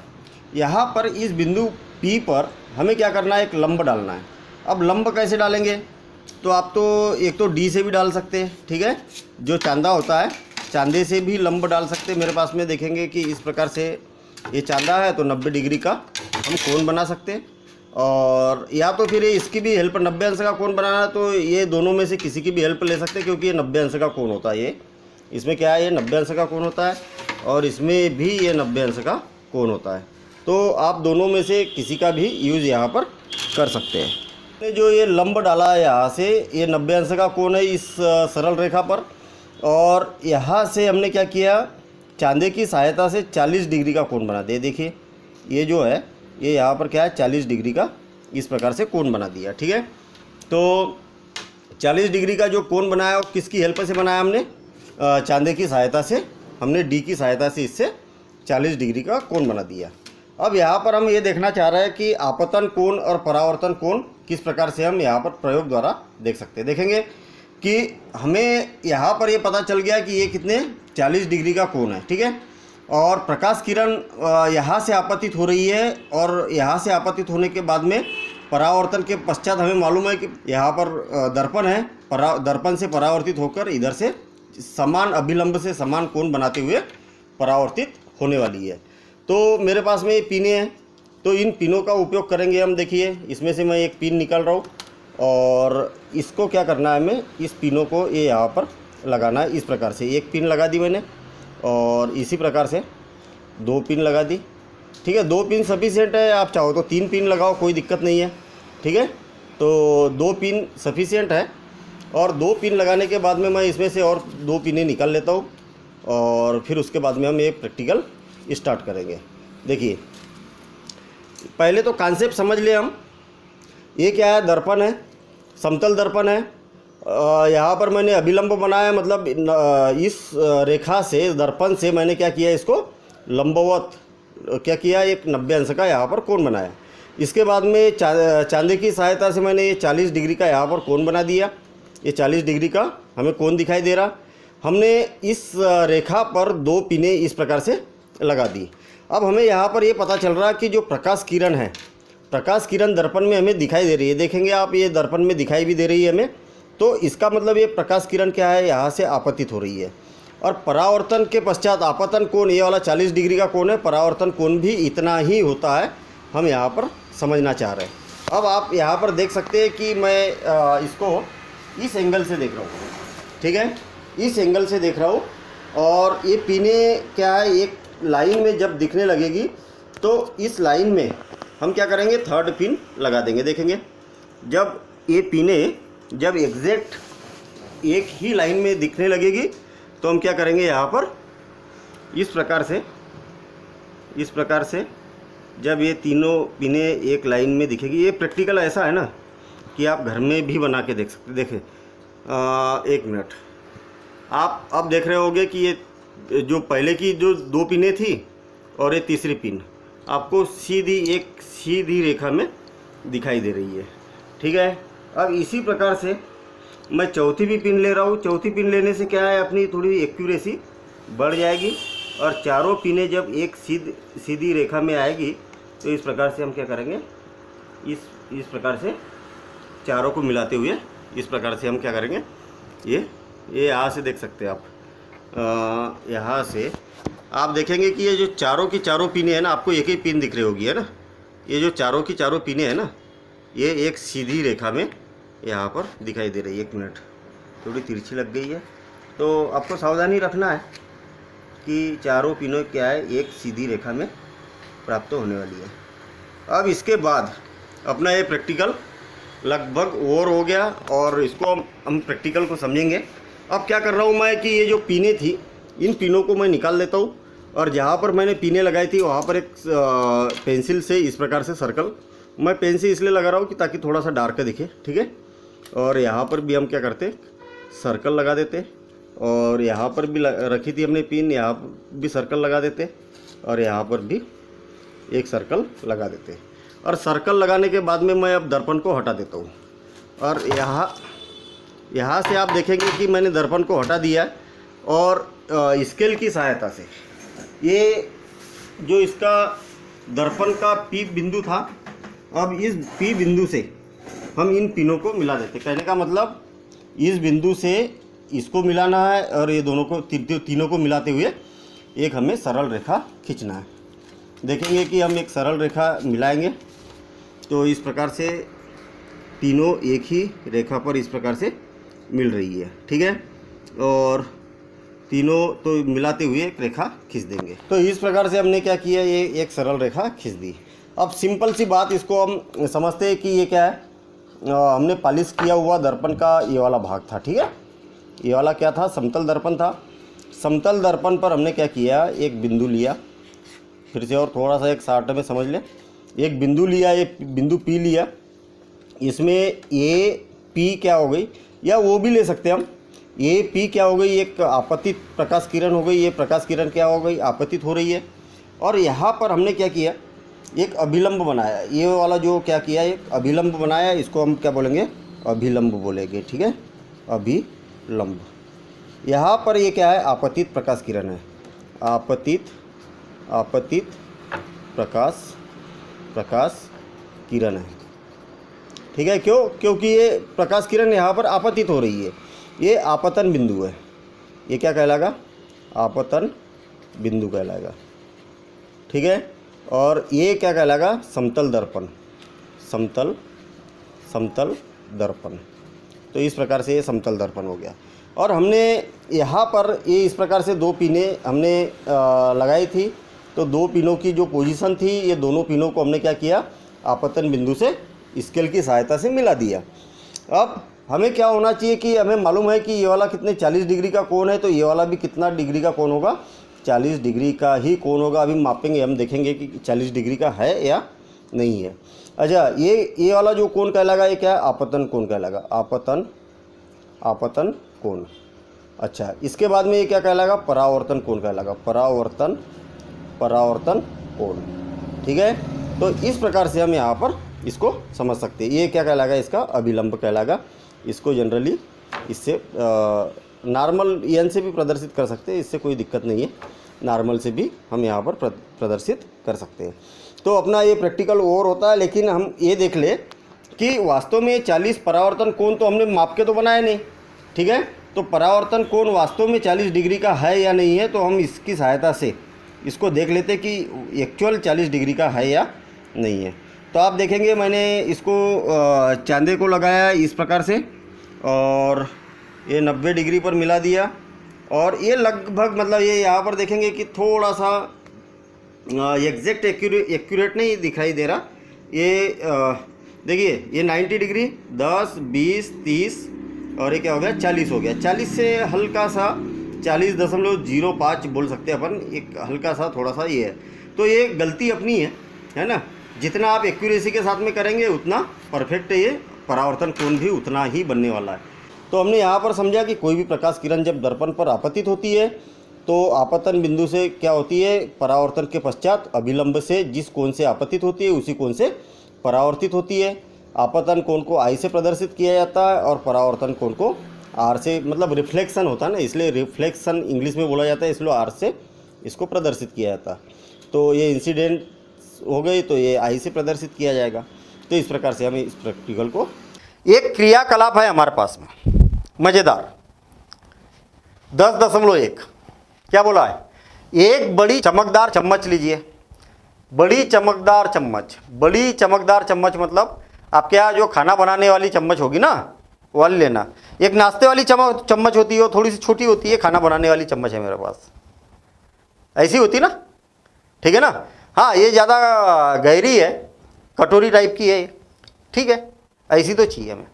यहाँ पर इस बिंदु पी पर हमें क्या करना है, एक लंब डालना है। अब लंब कैसे डालेंगे, तो आप तो एक तो डी से भी डाल सकते हैं, ठीक है। जो चांदा होता है, चांदे से भी लंब डाल सकते हैं। मेरे पास में देखेंगे कि इस प्रकार से ये चांदा है, तो 90 डिग्री का हम कोण बना सकते हैं। और या तो फिर इसकी भी हेल्प, 90 अंश का कोण बनाना है तो ये दोनों में से किसी की भी हेल्प ले सकते हैं, क्योंकि ये 90 अंश का कोण होता है। ये इसमें क्या है, ये 90 अंश का कोण होता है, और इसमें भी ये 90 अंश का कोण होता है। तो आप दोनों में से किसी का भी यूज़ यहाँ पर कर सकते हैं। जो ये लंब डाला है यहाँ से, ये 90 अंश का कोण है इस सरल रेखा पर। और यहाँ से हमने क्या किया, चांदे की सहायता से 40 डिग्री का कोण बना दिया। देखिए ये जो है, ये यहाँ पर क्या है, 40 डिग्री का इस प्रकार से कोण बना दिया, ठीक है। तो 40 डिग्री का जो कोण बनाया, किसकी हेल्प से बनाया हमने, चांदे की सहायता से। हमने डी की सहायता से इससे 40 डिग्री का कोण बना दिया। अब यहाँ पर हम ये देखना चाह रहे हैं कि आपतन कोण और परावर्तन कोण किस प्रकार से हम यहाँ पर प्रयोग द्वारा देख सकते हैं। देखेंगे कि हमें यहाँ पर ये पता चल गया कि ये कितने 40 डिग्री का कोण है, ठीक है। और प्रकाश किरण यहाँ से आपतित हो रही है और यहाँ से आपतित होने के बाद में परावर्तन के पश्चात हमें मालूम है कि यहाँ पर दर्पण है, दर्पण से परावर्तित होकर इधर से समान अभिलंब से समान कोण बनाते हुए परावर्तित होने वाली है। तो मेरे पास में ये पिने हैं, तो इन पिनों का उपयोग करेंगे हम। देखिए इसमें से मैं एक पिन निकाल रहा हूँ और इसको क्या करना है, हमें इस पिनों को ये यहाँ पर लगाना है। इस प्रकार से एक पिन लगा दी मैंने और इसी प्रकार से 2 पिन लगा दी, ठीक है। 2 पिन सफिशिएंट है, आप चाहो तो 3 पिन लगाओ, कोई दिक्कत नहीं है, ठीक है। तो 2 पिन सफिशिएंट है और 2 पिन लगाने के बाद में मैं इसमें से और 2 पिनें निकाल लेता हूँ और फिर उसके बाद में हम ये प्रैक्टिकल स्टार्ट करेंगे। देखिए पहले तो कॉन्सेप्ट समझ ले हम। ये क्या है, दर्पण है, समतल दर्पण है। यहाँ पर मैंने अभिलंब बनाया, मतलब इस रेखा से दर्पण से मैंने क्या किया, इसको लंबवत क्या किया, एक 90 अंश का यहाँ पर कोण बनाया। इसके बाद में चांदी की सहायता से मैंने ये 40 डिग्री का यहाँ पर कोण बना दिया। ये 40 डिग्री का हमें कोण दिखाई दे रहा। हमने इस रेखा पर 2 पिनें इस प्रकार से लगा दी। अब हमें यहाँ पर ये पता चल रहा कि जो प्रकाश किरण है, प्रकाश किरण दर्पण में हमें दिखाई दे रही है। देखेंगे आप, ये दर्पण में दिखाई भी दे रही है हमें। तो इसका मतलब ये प्रकाश किरण क्या है, यहाँ से आपतित हो रही है। और परावर्तन के पश्चात आपतन कोण, ये वाला 40 डिग्री का कोण है, परावर्तन कोण भी इतना ही होता है, हम यहाँ पर समझना चाह रहे हैं। अब आप यहाँ पर देख सकते हैं कि मैं इसको इस एंगल से देख रहा हूँ, ठीक है, इस एंगल से देख रहा हूँ। और ये पिने क्या है, एक लाइन में जब दिखने लगेगी तो इस लाइन में हम क्या करेंगे, 3rd पिन लगा देंगे। देखेंगे जब ये पिने जब एग्जैक्ट एक ही लाइन में दिखने लगेगी तो हम क्या करेंगे, यहाँ पर इस प्रकार से जब ये तीनों पिने एक लाइन में दिखेगी। ये प्रैक्टिकल ऐसा है ना कि आप घर में भी बना के देख सकते। देखें 1 मिनट, आप अब देख रहे होंगे कि ये जो पहले की जो 2 पिनें थी और ये तीसरी पिन आपको सीधी रेखा में दिखाई दे रही है, ठीक है। अब इसी प्रकार से मैं चौथी भी पिन ले रहा हूँ। चौथी पिन लेने से क्या है, अपनी थोड़ी एक्यूरेसी बढ़ जाएगी और चारों पिनें जब एक सीधी रेखा में आएगी तो इस प्रकार से हम क्या करेंगे, इस प्रकार से चारों को मिलाते हुए इस प्रकार से हम क्या करेंगे, ये यहाँ से देख सकते हैं आप। यहाँ से आप देखेंगे कि ये जो चारों की चारों पिनें हैं ना, आपको एक ही पिन दिख रही होगी, है ना। ये जो चारों की चारों पिनें हैं ना, ये एक सीधी रेखा में यहाँ पर दिखाई दे रही है। 1 मिनट, थोड़ी तिरछी लग गई है, तो आपको सावधानी रखना है कि चारों पिनें क्या है, एक सीधी रेखा में प्राप्त होने वाली है। अब इसके बाद अपना ये प्रैक्टिकल लगभग ओवर हो गया और इसको हम प्रैक्टिकल को समझेंगे। अब क्या कर रहा हूँ मैं कि ये जो पिनें थी, इन पिनों को मैं निकाल लेता हूँ और जहाँ पर मैंने पिनें लगाई थी वहाँ पर एक पेंसिल से इस प्रकार से सर्कल, मैं पेंसिल इसलिए लगा रहा हूँ कि ताकि थोड़ा सा डार्क दिखे, ठीक है। और यहाँ पर भी हम क्या करते, सर्कल लगा देते और यहाँ पर भी रखी थी हमने पिन, यहाँ भी सर्कल लगा देते और यहाँ पर भी एक सर्कल लगा देते। और सर्कल लगाने के बाद में मैं अब दर्पण को हटा देता हूँ और यहाँ से आप देखेंगे कि मैंने दर्पण को हटा दिया है और स्केल की सहायता से ये जो इसका दर्पण का P बिंदु था, अब इस P बिंदु से हम इन पिनों को मिला देते। कहने का मतलब इस बिंदु से इसको मिलाना है और ये दोनों को तीनों को मिलाते हुए एक हमें सरल रेखा खींचना है। देखेंगे कि हम एक सरल रेखा मिलाएंगे तो इस प्रकार से तीनों एक ही रेखा पर इस प्रकार से मिल रही है, ठीक है। और तीनों तो मिलाते हुए एक रेखा खींच देंगे। तो इस प्रकार से हमने क्या किया, ये एक सरल रेखा खींच दी। अब सिंपल सी बात, इसको हम समझते हैं कि ये क्या है, हमने पॉलिश किया हुआ दर्पण का ये वाला भाग था, ठीक है। ये वाला क्या था, समतल दर्पण था। समतल दर्पण पर हमने क्या किया, एक बिंदु लिया, फिर से और थोड़ा सा एक शार्ट में समझ लें, एक बिंदु लिया, ये बिंदु P लिया, इसमें ये P क्या हो गई, या वो भी ले सकते हैं हम, ये पी क्या हो गई, एक आपतित प्रकाश किरण हो गई, ये प्रकाश किरण क्या हो गई, आपतित हो रही है। और यहाँ पर हमने क्या किया, एक अभिलंब बनाया, ये वाला जो क्या किया, एक अभिलंब बनाया, इसको हम क्या बोलेंगे, अभिलंब बोलेंगे, ठीक है, अभिलंब। यहाँ पर ये क्या है, आपतित प्रकाश किरण है, आपतित प्रकाश किरण है, ठीक है। क्यों, क्योंकि ये प्रकाश किरण यहाँ पर आपतित हो रही है, ये आपतन बिंदु है, ये क्या कहलाएगा, आपतन बिंदु कहलाएगा, ठीक है। और ये क्या कहलाएगा, समतल दर्पण, समतल दर्पण। तो इस प्रकार से ये समतल दर्पण हो गया। और हमने यहाँ पर ये इस प्रकार से 2 पिने हमने लगाई थी, तो 2 पिनों की जो पोजीशन थी, ये दोनों पिनों को हमने क्या किया, आपतन बिंदु से स्केल की सहायता से मिला दिया। अब हमें क्या होना चाहिए कि हमें मालूम है कि ये वाला कितने 40 डिग्री का कोण है, तो ये वाला भी कितना डिग्री का कोण होगा, 40 डिग्री का ही कोण होगा। अभी मापेंगे, हम देखेंगे कि 40 डिग्री का है या नहीं है। अच्छा, ये वाला जो कोण कहलाएगा, ये क्या है, आपतन कोण कहलाएगा, आपतन कोण। अच्छा, इसके बाद में ये क्या कहलाएगा, परावर्तन कोण कहलाएगा, परावर्तन कोण, ठीक है। तो इस प्रकार से हम यहाँ पर इसको समझ सकते हैं। ये क्या कहलाएगा, इसका अभिलंब कहलाएगा। इसको जनरली इससे नॉर्मल एन से भी प्रदर्शित कर सकते हैं, इससे कोई दिक्कत नहीं है, नॉर्मल से भी हम यहाँ पर प्रदर्शित कर सकते हैं। तो अपना ये प्रैक्टिकल और होता है, लेकिन हम ये देख ले कि वास्तव में 40 परावर्तन कोण तो हमने माप के तो बनाया नहीं, ठीक है। तो परावर्तन कोण वास्तव में 40 डिग्री का है या नहीं है, तो हम इसकी सहायता से इसको देख लेते कि एक्चुअल 40 डिग्री का है या नहीं है। तो आप देखेंगे मैंने इसको चांदे को लगाया इस प्रकार से, और ये 90 डिग्री पर मिला दिया, और ये लगभग मतलब ये यहाँ पर देखेंगे कि थोड़ा सा एग्जैक्ट एक्यूरेट नहीं दिखाई दे रहा। ये देखिए, ये 90 डिग्री, 10, 20, 30 और ये क्या हो गया, 40 हो गया। 40 से हल्का सा 40.05 बोल सकते हैं अपन, एक हल्का सा थोड़ा सा ये है। तो ये गलती अपनी है ना। जितना आप एक्यूरेसी के साथ में करेंगे उतना परफेक्ट ये परावर्तन कोण भी उतना ही बनने वाला है। तो हमने यहाँ पर समझा कि कोई भी प्रकाश किरण जब दर्पण पर आपतित होती है, तो आपतन बिंदु से क्या होती है, परावर्तन के पश्चात अभिलंब से जिस कोण से आपतित होती है उसी कोण से परावर्तित होती है। आपतन कोण को आई से प्रदर्शित किया जाता है और परावर्तन कोण को आर से, मतलब रिफ्लेक्शन होता है ना, इसलिए रिफ्लेक्शन इंग्लिश में बोला जाता है, इसलिए आर से इसको प्रदर्शित किया जाता है। तो ये इंसिडेंट हो गई, तो ये आई से प्रदर्शित किया जाएगा। तो इस प्रकार से हमें इस प्रैक्टिकल को, एक क्रियाकलाप है हमारे पास में मज़ेदार, 10.1 क्या बोला है, एक बड़ी चमकदार चम्मच लीजिए, बड़ी चमकदार चम्मच मतलब आपके यहाँ जो खाना बनाने वाली चम्मच होगी ना, वो वाली लेना। एक नाश्ते वाली चम्मच होती है, वो थोड़ी सी छोटी होती है, खाना बनाने वाली चम्मच है मेरे पास, ऐसी होती ना, ठीक है ना। हाँ, ये ज़्यादा गहरी है, कटोरी टाइप की है, ठीक है, ऐसी तो चाहिए हमें।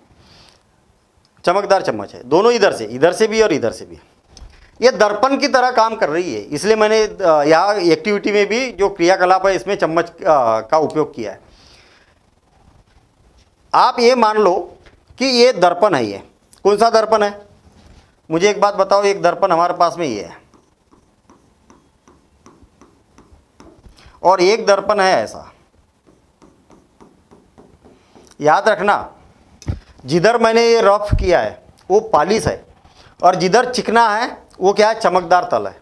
चमकदार चम्मच है, दोनों इधर से भी और इधर से भी। ये दर्पण की तरह काम कर रही है, इसलिए मैंने यहाँ एक्टिविटी में भी जो क्रियाकलाप है इसमें चम्मच का उपयोग किया है। आप ये मान लो कि ये दर्पण है, ये कौन सा दर्पण है, मुझे एक बात बताओ, एक दर्पण हमारे पास में ये है और एक दर्पण है ऐसा। याद रखना, जिधर मैंने ये रफ किया है वो पॉलिश है और जिधर चिकना है वो क्या है, चमकदार तल है।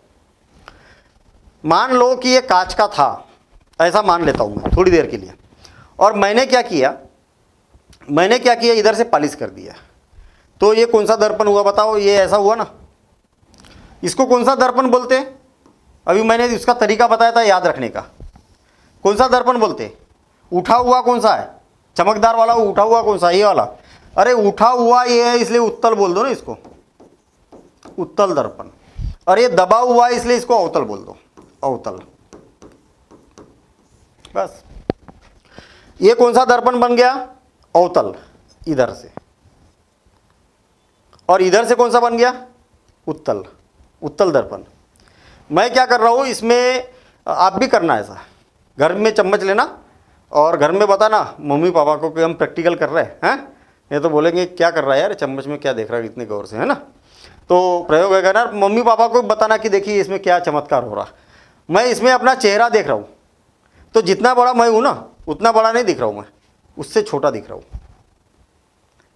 मान लो कि ये कांच का था, ऐसा मान लेता हूँ मैं थोड़ी देर के लिए, और मैंने क्या किया, इधर से पॉलिश कर दिया, तो ये कौन सा दर्पण हुआ बताओ, ये ऐसा हुआ ना। इसको कौन सा दर्पण बोलते हैं, अभी मैंने इसका तरीका बताया था याद रखने का। कौन सा दर्पण बोलते हैं, उठा हुआ कौन सा है, चमकदार वाला उठा हुआ कौन सा, ये वाला। अरे उठा हुआ ये है इसलिए उत्तल बोल दो ना इसको, उत्तल दर्पण। और ये दबा हुआ है इसलिए इसको अवतल बोल दो, अवतल। बस, ये कौन सा दर्पण बन गया, अवतल इधर से, और इधर से कौन सा बन गया, उत्तल, उत्तल दर्पण। मैं क्या कर रहा हूं इसमें, आप भी करना ऐसा, घर में चम्मच लेना और घर में बताना मम्मी पापा को कि हम प्रैक्टिकल कर रहे हैं, ये तो बोलेंगे क्या कर रहा है यार चम्मच में, क्या देख रहा है इतने गौर से, है ना। तो प्रयोग है ना, मम्मी पापा को बताना कि देखिए इसमें क्या चमत्कार हो रहा। मैं इसमें अपना चेहरा देख रहा हूँ, तो जितना बड़ा मैं हूँ ना उतना बड़ा नहीं दिख रहा हूँ मैं, उससे छोटा दिख रहा हूँ,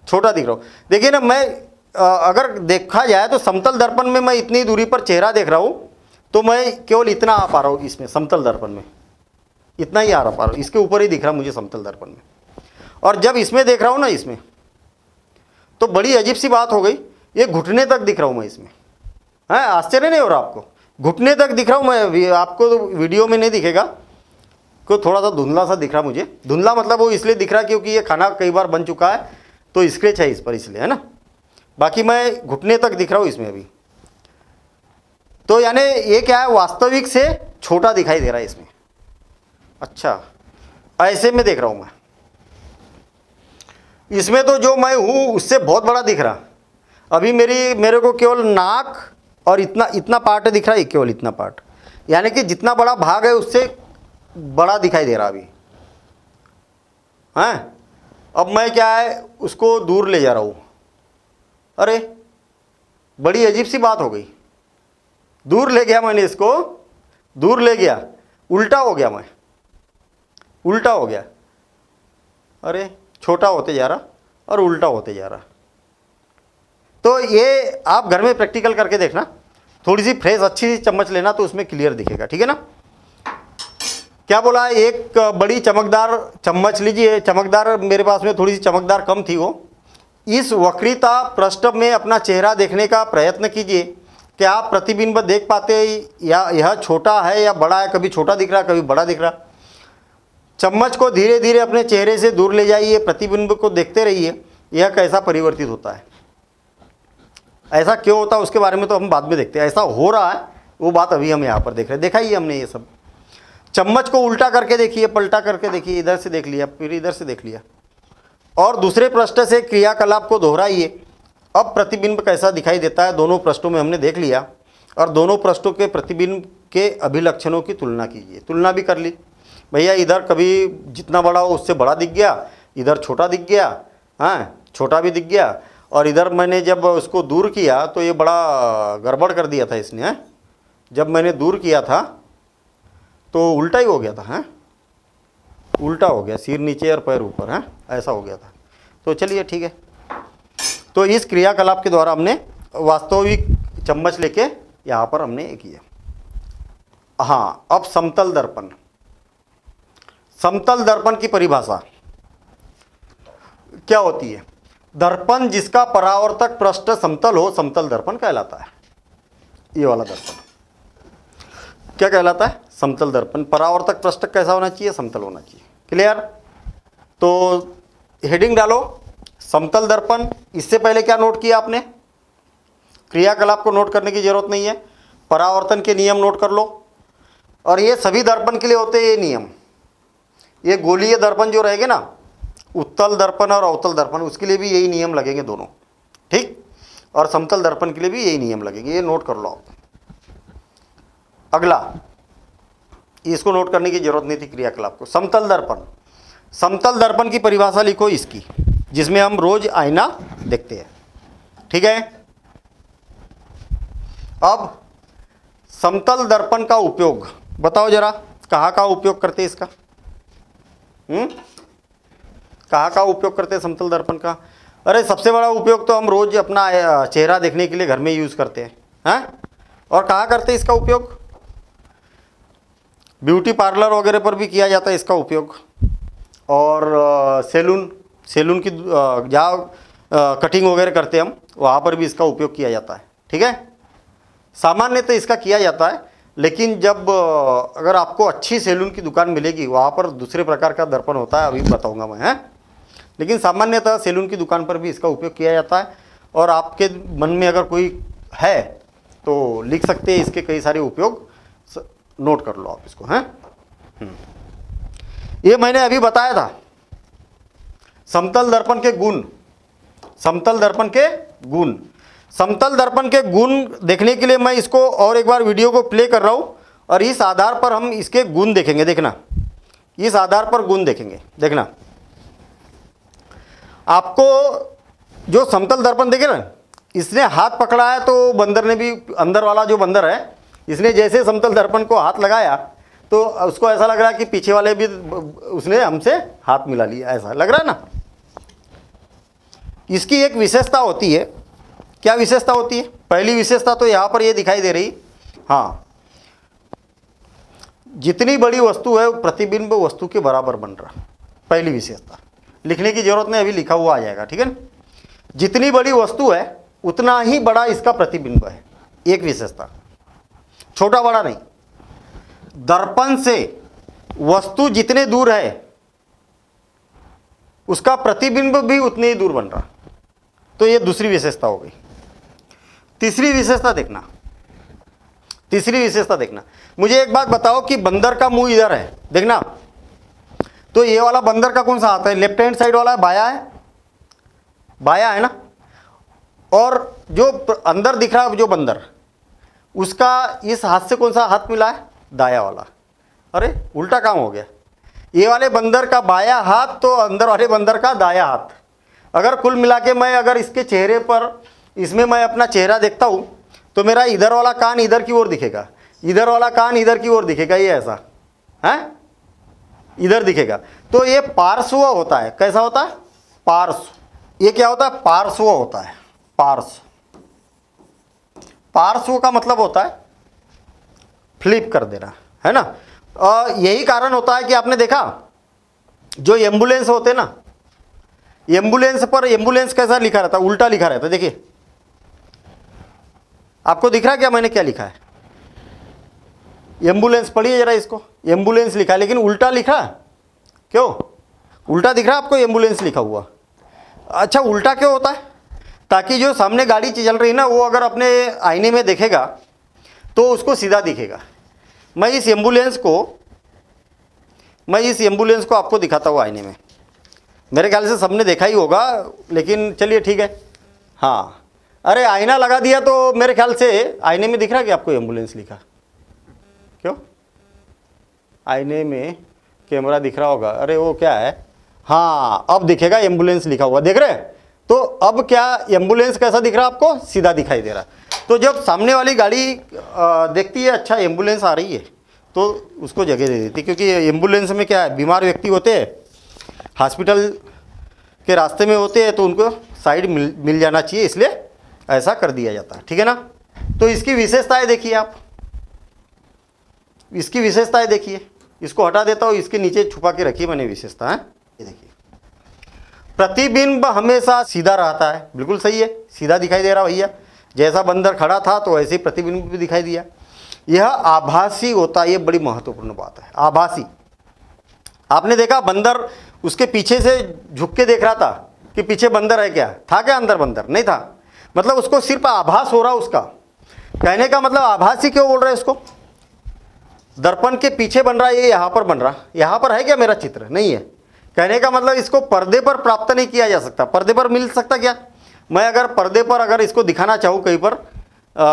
छोटा दिख रहा हूँ। देखिए ना, मैं अगर देखा जाए तो समतल दर्पण में मैं इतनी दूरी पर चेहरा देख रहा हूँ, तो मैं केवल इतना आ पा रहा हूँ इसमें समतल दर्पण में, इतना ही आ पा रहा हूँ, इसके ऊपर ही दिख रहा मुझे समतल दर्पण में। और जब इसमें देख रहा हूँ ना, इसमें तो बड़ी अजीब सी बात हो गई, ये घुटने तक दिख रहा हूँ मैं इसमें। है, आश्चर्य नहीं हो रहा आपको? घुटने तक दिख रहा हूँ मैं, आपको तो वीडियो में नहीं दिखेगा, को थोड़ा सा धुंधला सा दिख रहा मुझे। धुंधला मतलब वो इसलिए दिख रहा क्योंकि ये खाना कई बार बन चुका है तो स्क्रैच है इस पर, इसलिए, है ना। बाकी मैं घुटने तक दिख रहा हूँ इसमें अभी। तो यानी ये क्या है, वास्तविक से छोटा दिखाई दे रहा है इसमें। अच्छा, ऐसे में देख रहा हूँ मैं, इसमें तो जो मैं हूँ उससे बहुत बड़ा दिख रहा। अभी मेरे को केवल नाक और इतना पार्ट दिख रहा है, केवल इतना पार्ट, यानी कि जितना बड़ा भाग है उससे बड़ा दिखाई दे रहा अभी। हैं, अब मैं क्या है उसको दूर ले जा रहा हूँ। अरे बड़ी अजीब सी बात हो गई, दूर ले गया मैंने इसको, दूर ले गया, उल्टा हो गया, मैं उल्टा हो गया। अरे छोटा होते जा रहा और उल्टा होते जा रहा। तो ये आप घर में प्रैक्टिकल करके देखना, थोड़ी सी फ्रेश अच्छी सी चम्मच लेना तो उसमें क्लियर दिखेगा, ठीक है ना। क्या बोला है, एक बड़ी चमकदार चम्मच लीजिए, चमकदार मेरे पास में थोड़ी सी चमकदार कम थी वो। इस वक्रीता पृष्ठ में अपना चेहरा देखने का प्रयत्न कीजिए, क्या आप प्रतिबिंब देख पाते हैं, या यह छोटा है या बड़ा है, कभी छोटा दिख रहा कभी बड़ा दिख रहा। चम्मच को धीरे धीरे अपने चेहरे से दूर ले जाइए, प्रतिबिंब को देखते रहिए, यह कैसा परिवर्तित होता है। ऐसा क्यों होता है उसके बारे में तो हम बाद में देखते हैं, ऐसा हो रहा है वो बात अभी हम यहाँ पर देख रहे हैं। देखा ही हमने ये सब। चम्मच को उल्टा करके देखिए, पलटा करके देखिए, इधर से देख लिया फिर इधर से देख लिया, और दूसरे पृष्ठ से क्रियाकलाप को दोहराइए। अब प्रतिबिंब कैसा दिखाई देता है दोनों पृष्ठों में हमने देख लिया, और दोनों पृष्ठों के प्रतिबिंब के अभिलक्षणों की तुलना कीजिए। तुलना भी कर ली भैया, इधर कभी जितना बड़ा हो उससे बड़ा दिख गया, इधर छोटा दिख गया, हाँ छोटा भी दिख गया, और इधर मैंने जब उसको दूर किया तो ये बड़ा गड़बड़ कर दिया था इसने। है, जब मैंने दूर किया था तो उल्टा ही हो गया था। हैं, उल्टा हो गया, सिर नीचे और पैर ऊपर, हैं ऐसा हो गया था। तो चलिए ठीक है, तो इस क्रियाकलाप के द्वारा हमने वास्तविक चम्मच लेके यहाँ पर हमने ये किया। हाँ, अब समतल दर्पण। समतल दर्पण की परिभाषा क्या होती है? दर्पण जिसका परावर्तक पृष्ठ समतल हो समतल दर्पण कहलाता है। ये वाला दर्पण क्या कहलाता है? समतल दर्पण। परावर्तक पृष्ठ कैसा होना चाहिए? समतल होना चाहिए। क्लियर? तो हेडिंग डालो समतल दर्पण। इससे पहले क्या नोट किया आपने? क्रियाकलाप को नोट करने की जरूरत नहीं है, परावर्तन के नियम नोट कर लो। और ये सभी दर्पण के लिए होते हैं ये नियम। ये गोलीय दर्पण जो रहेंगे ना, उत्तल दर्पण और अवतल दर्पण, उसके लिए भी यही नियम लगेंगे दोनों, ठीक। और समतल दर्पण के लिए भी यही नियम लगेंगे, ये नोट कर लो आप। अगला, इसको नोट करने की जरूरत नहीं थी क्रियाकलाप को। समतल दर्पण। समतल दर्पण की परिभाषा लिखो इसकी, जिसमें हम रोज आईना देखते हैं, ठीक है। अब समतल दर्पण का उपयोग बताओ जरा, कहाँ का उपयोग करते हैं इसका? कहाँ का उपयोग करते हैं समतल दर्पण का? अरे सबसे बड़ा उपयोग तो हम रोज अपना चेहरा देखने के लिए घर में यूज करते हैं, हैं? और कहाँ करते हैं इसका उपयोग? ब्यूटी पार्लर वगैरह पर भी किया जाता है इसका उपयोग, और सैलून की जहाँ कटिंग वगैरह करते हैं हम, वहाँ पर भी इसका उपयोग किया जाता है, ठीक है। सामान्यतः इसका किया जाता है, लेकिन जब अगर आपको अच्छी सैलून की दुकान मिलेगी वहाँ पर दूसरे प्रकार का दर्पण होता है, अभी बताऊंगा मैं, हैं। लेकिन सामान्यतः सैलून की दुकान पर भी इसका उपयोग किया जाता है। और आपके मन में अगर कोई है तो लिख सकते हैं इसके कई सारे उपयोग, नोट कर लो आप इसको, हैं। ये मैंने अभी बताया था समतल दर्पण के गुण। समतल दर्पण के गुण, समतल दर्पण के गुण देखने के लिए मैं इसको और एक बार वीडियो को प्ले कर रहा हूं, और इस आधार पर हम इसके गुण देखेंगे। देखना, इस आधार पर गुण देखेंगे। देखना, आपको जो समतल दर्पण देखे ना, इसने हाथ पकड़ा है तो बंदर ने भी, अंदर वाला जो बंदर है, इसने जैसे समतल दर्पण को हाथ लगाया तो उसको ऐसा लग रहा है कि पीछे वाले भी, उसने हमसे हाथ मिला लिया, ऐसा लग रहा है ना। इसकी एक विशेषता होती है। क्या विशेषता होती है? पहली विशेषता तो यहाँ पर ये दिखाई दे रही, हाँ, जितनी बड़ी वस्तु है प्रतिबिंब वस्तु के बराबर बन रहा। पहली विशेषता, लिखने की जरूरत नहीं, अभी लिखा हुआ आ जाएगा, ठीक है ना। जितनी बड़ी वस्तु है उतना ही बड़ा इसका प्रतिबिंब है, एक विशेषता, छोटा बड़ा नहीं। दर्पण से वस्तु जितने दूर है उसका प्रतिबिंब भी उतने ही दूर बन रहा। तो ये दूसरी विशेषता हो गई। तीसरी विशेषता देखना, तीसरी विशेषता देखना, मुझे एक बात बताओ कि बंदर का मुंह इधर है, देखना, तो ये वाला बंदर का कौन सा हाथ है? लेफ्ट हैंड साइड वाला है, बाया है, बाया है ना। और जो अंदर दिख रहा है जो बंदर, उसका इस हाथ से कौन सा हाथ मिला है? दाया वाला। अरे उल्टा काम हो गया, ये वाले बंदर का बाया हाथ तो अंदर वाले बंदर का दाया हाथ। अगर कुल मिला के मैं अगर इसके चेहरे पर, इसमें मैं अपना चेहरा देखता हूँ तो मेरा इधर वाला कान इधर की ओर दिखेगा, इधर वाला कान इधर की ओर दिखेगा, ये ऐसा है, इधर दिखेगा। तो ये पार्श्व होता है। कैसा होता है? पार्श्व। ये क्या होता है? पार्श्व होता है। पार्श्व, पार्श्व का मतलब होता है फ्लिप कर देना, है ना। यही कारण होता है कि आपने देखा जो एम्बुलेंस होते ना, एम्बुलेंस पर एम्बुलेंस कैसा लिखा रहता है? उल्टा लिखा रहता है। देखिए, आपको दिख रहा है क्या मैंने क्या लिखा है? एम्बुलेंस, पढ़िए जरा इसको, एम्बुलेंस लिखा है लेकिन उल्टा लिखा। क्यों उल्टा दिख रहा है आपको? एम्बुलेंस लिखा हुआ। अच्छा, उल्टा क्यों होता है? ताकि जो सामने गाड़ी चल रही है ना, वो अगर अपने आईने में देखेगा तो उसको सीधा दिखेगा। मैं इस एम्बुलेंस को आपको दिखाता हूँ आईने में। मेरे ख्याल से सबने देखा ही होगा, लेकिन चलिए ठीक है। हाँ, अरे आईना लगा दिया तो मेरे ख्याल से आईने में दिख रहा है कि आपको एम्बुलेंस लिखा। क्यों? आईने में कैमरा दिख रहा होगा। अरे वो क्या है, हाँ अब दिखेगा एम्बुलेंस लिखा हुआ, देख रहे हैं। तो अब क्या एम्बुलेंस कैसा दिख रहा है आपको? सीधा दिखाई दे रहा। तो जब सामने वाली गाड़ी देखती है अच्छा एम्बुलेंस आ रही है तो उसको जगह दे देती, क्योंकि एम्बुलेंस में क्या है, बीमार व्यक्ति होते हैं, हॉस्पिटल के रास्ते में होते हैं, तो उनको साइड मिल जाना चाहिए, इसलिए ऐसा कर दिया जाता है, ठीक है ना। तो इसकी विशेषताएं देखिए आप, इसकी विशेषताएं देखिए। इसको हटा देता हूँ, इसके नीचे छुपा के रखिए मैंने विशेषता है। ये देखिए, प्रतिबिंब हमेशा सीधा रहता है। बिल्कुल सही है, सीधा दिखाई दे रहा भैया। जैसा बंदर खड़ा था तो वैसे ही प्रतिबिंब भी दिखाई दिया। यह आभासी होता है, ये बड़ी महत्वपूर्ण बात है, आभासी। आपने देखा बंदर उसके पीछे से झुक के देख रहा था कि पीछे बंदर है क्या? था क्या अंदर बंदर? नहीं था। मतलब उसको सिर्फ आभास हो रहा उसका। कहने का मतलब आभासी क्यों बोल रहे हैं इसको? दर्पण के पीछे बन रहा है, ये यहाँ पर बन रहा। यहाँ पर है क्या मेरा चित्र? नहीं है। कहने का मतलब इसको पर्दे पर प्राप्त नहीं किया जा सकता। पर्दे पर मिल सकता क्या? मैं अगर पर्दे पर अगर इसको दिखाना चाहूँ कहीं पर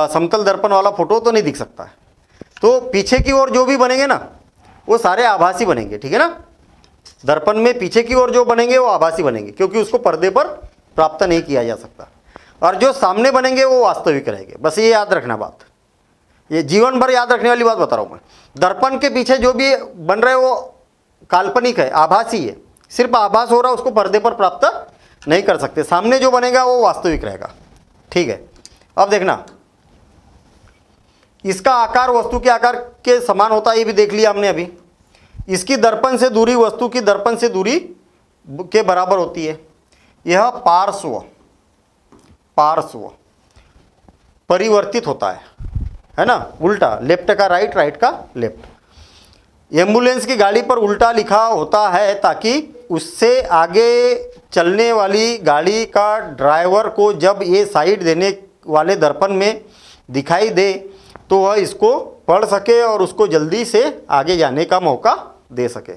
समतल दर्पण वाला फोटो तो नहीं दिख सकता है। तो पीछे की ओर जो भी बनेंगे ना वो सारे आभासी बनेंगे, ठीक है ना। दर्पण में पीछे की ओर जो बनेंगे वो आभासी बनेंगे, क्योंकि उसको पर्दे पर प्राप्त नहीं किया जा सकता। और जो सामने बनेंगे वो वास्तविक रहेंगे। बस ये याद रखना बात, ये जीवन भर याद रखने वाली बात बता रहा हूँ मैं। दर्पण के पीछे जो भी बन रहे वो काल्पनिक है, आभासी है, सिर्फ आभास हो रहा, उसको पर्दे पर प्राप्त नहीं कर सकते। सामने जो बनेगा वो वास्तविक रहेगा, ठीक है। अब देखना, इसका आकार वस्तु के आकार के समान होता है, ये भी देख लिया हमने अभी। इसकी दर्पण से दूरी वस्तु की दर्पण से दूरी के बराबर होती है। यह पार्श्व परिवर्तित होता है ना, उल्टा, लेफ्ट का राइट, राइट का लेफ्ट। एम्बुलेंस की गाड़ी पर उल्टा लिखा होता है ताकि उससे आगे चलने वाली गाड़ी का ड्राइवर को जब ये साइड देने वाले दर्पण में दिखाई दे तो वह इसको पढ़ सके और उसको जल्दी से आगे जाने का मौका दे सके।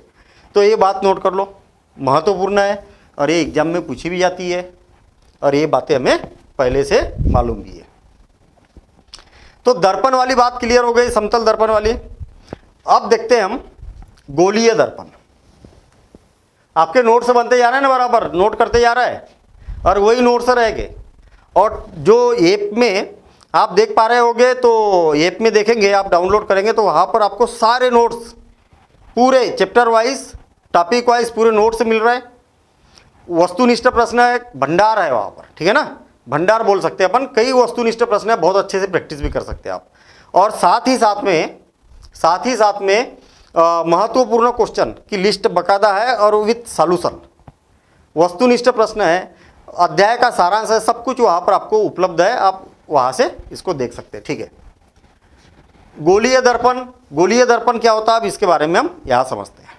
तो ये बात नोट कर लो, महत्वपूर्ण है और ये एग्जाम में पूछी भी जाती है और ये बातें हमें पहले से मालूम भी है। तो दर्पण वाली बात क्लियर हो गई, समतल दर्पण वाली। अब देखते हैं हम गोलीय दर्पण। आपके नोट्स बनते जा रहे हैं ना, बराबर नोट करते जा रहा है और वही नोट्स रहेंगे। और जो ऐप में आप देख पा रहे होगे, तो ऐप में देखेंगे, आप डाउनलोड करेंगे तो वहाँ पर आपको सारे नोट्स पूरे चैप्टर वाइज, टॉपिक वाइज पूरे नोट्स मिल रहे हैं। वस्तुनिष्ठ प्रश्न है, भंडार है वहाँ पर, ठीक है ना, भंडार बोल सकते हैं अपन। कई वस्तुनिष्ठ प्रश्न है, बहुत अच्छे से प्रैक्टिस भी कर सकते हैं आप। और साथ ही साथ में महत्वपूर्ण क्वेश्चन की लिस्ट बकायदा है और विथ सॉल्यूशन। वस्तुनिष्ठ प्रश्न है, अध्याय का सारांश है, सब कुछ वहाँ पर आपको उपलब्ध है, आप वहाँ से इसको देख सकते हैं, ठीक है। गोलीय दर्पण क्या होता है, अब इसके बारे में हम यहाँ समझते हैं।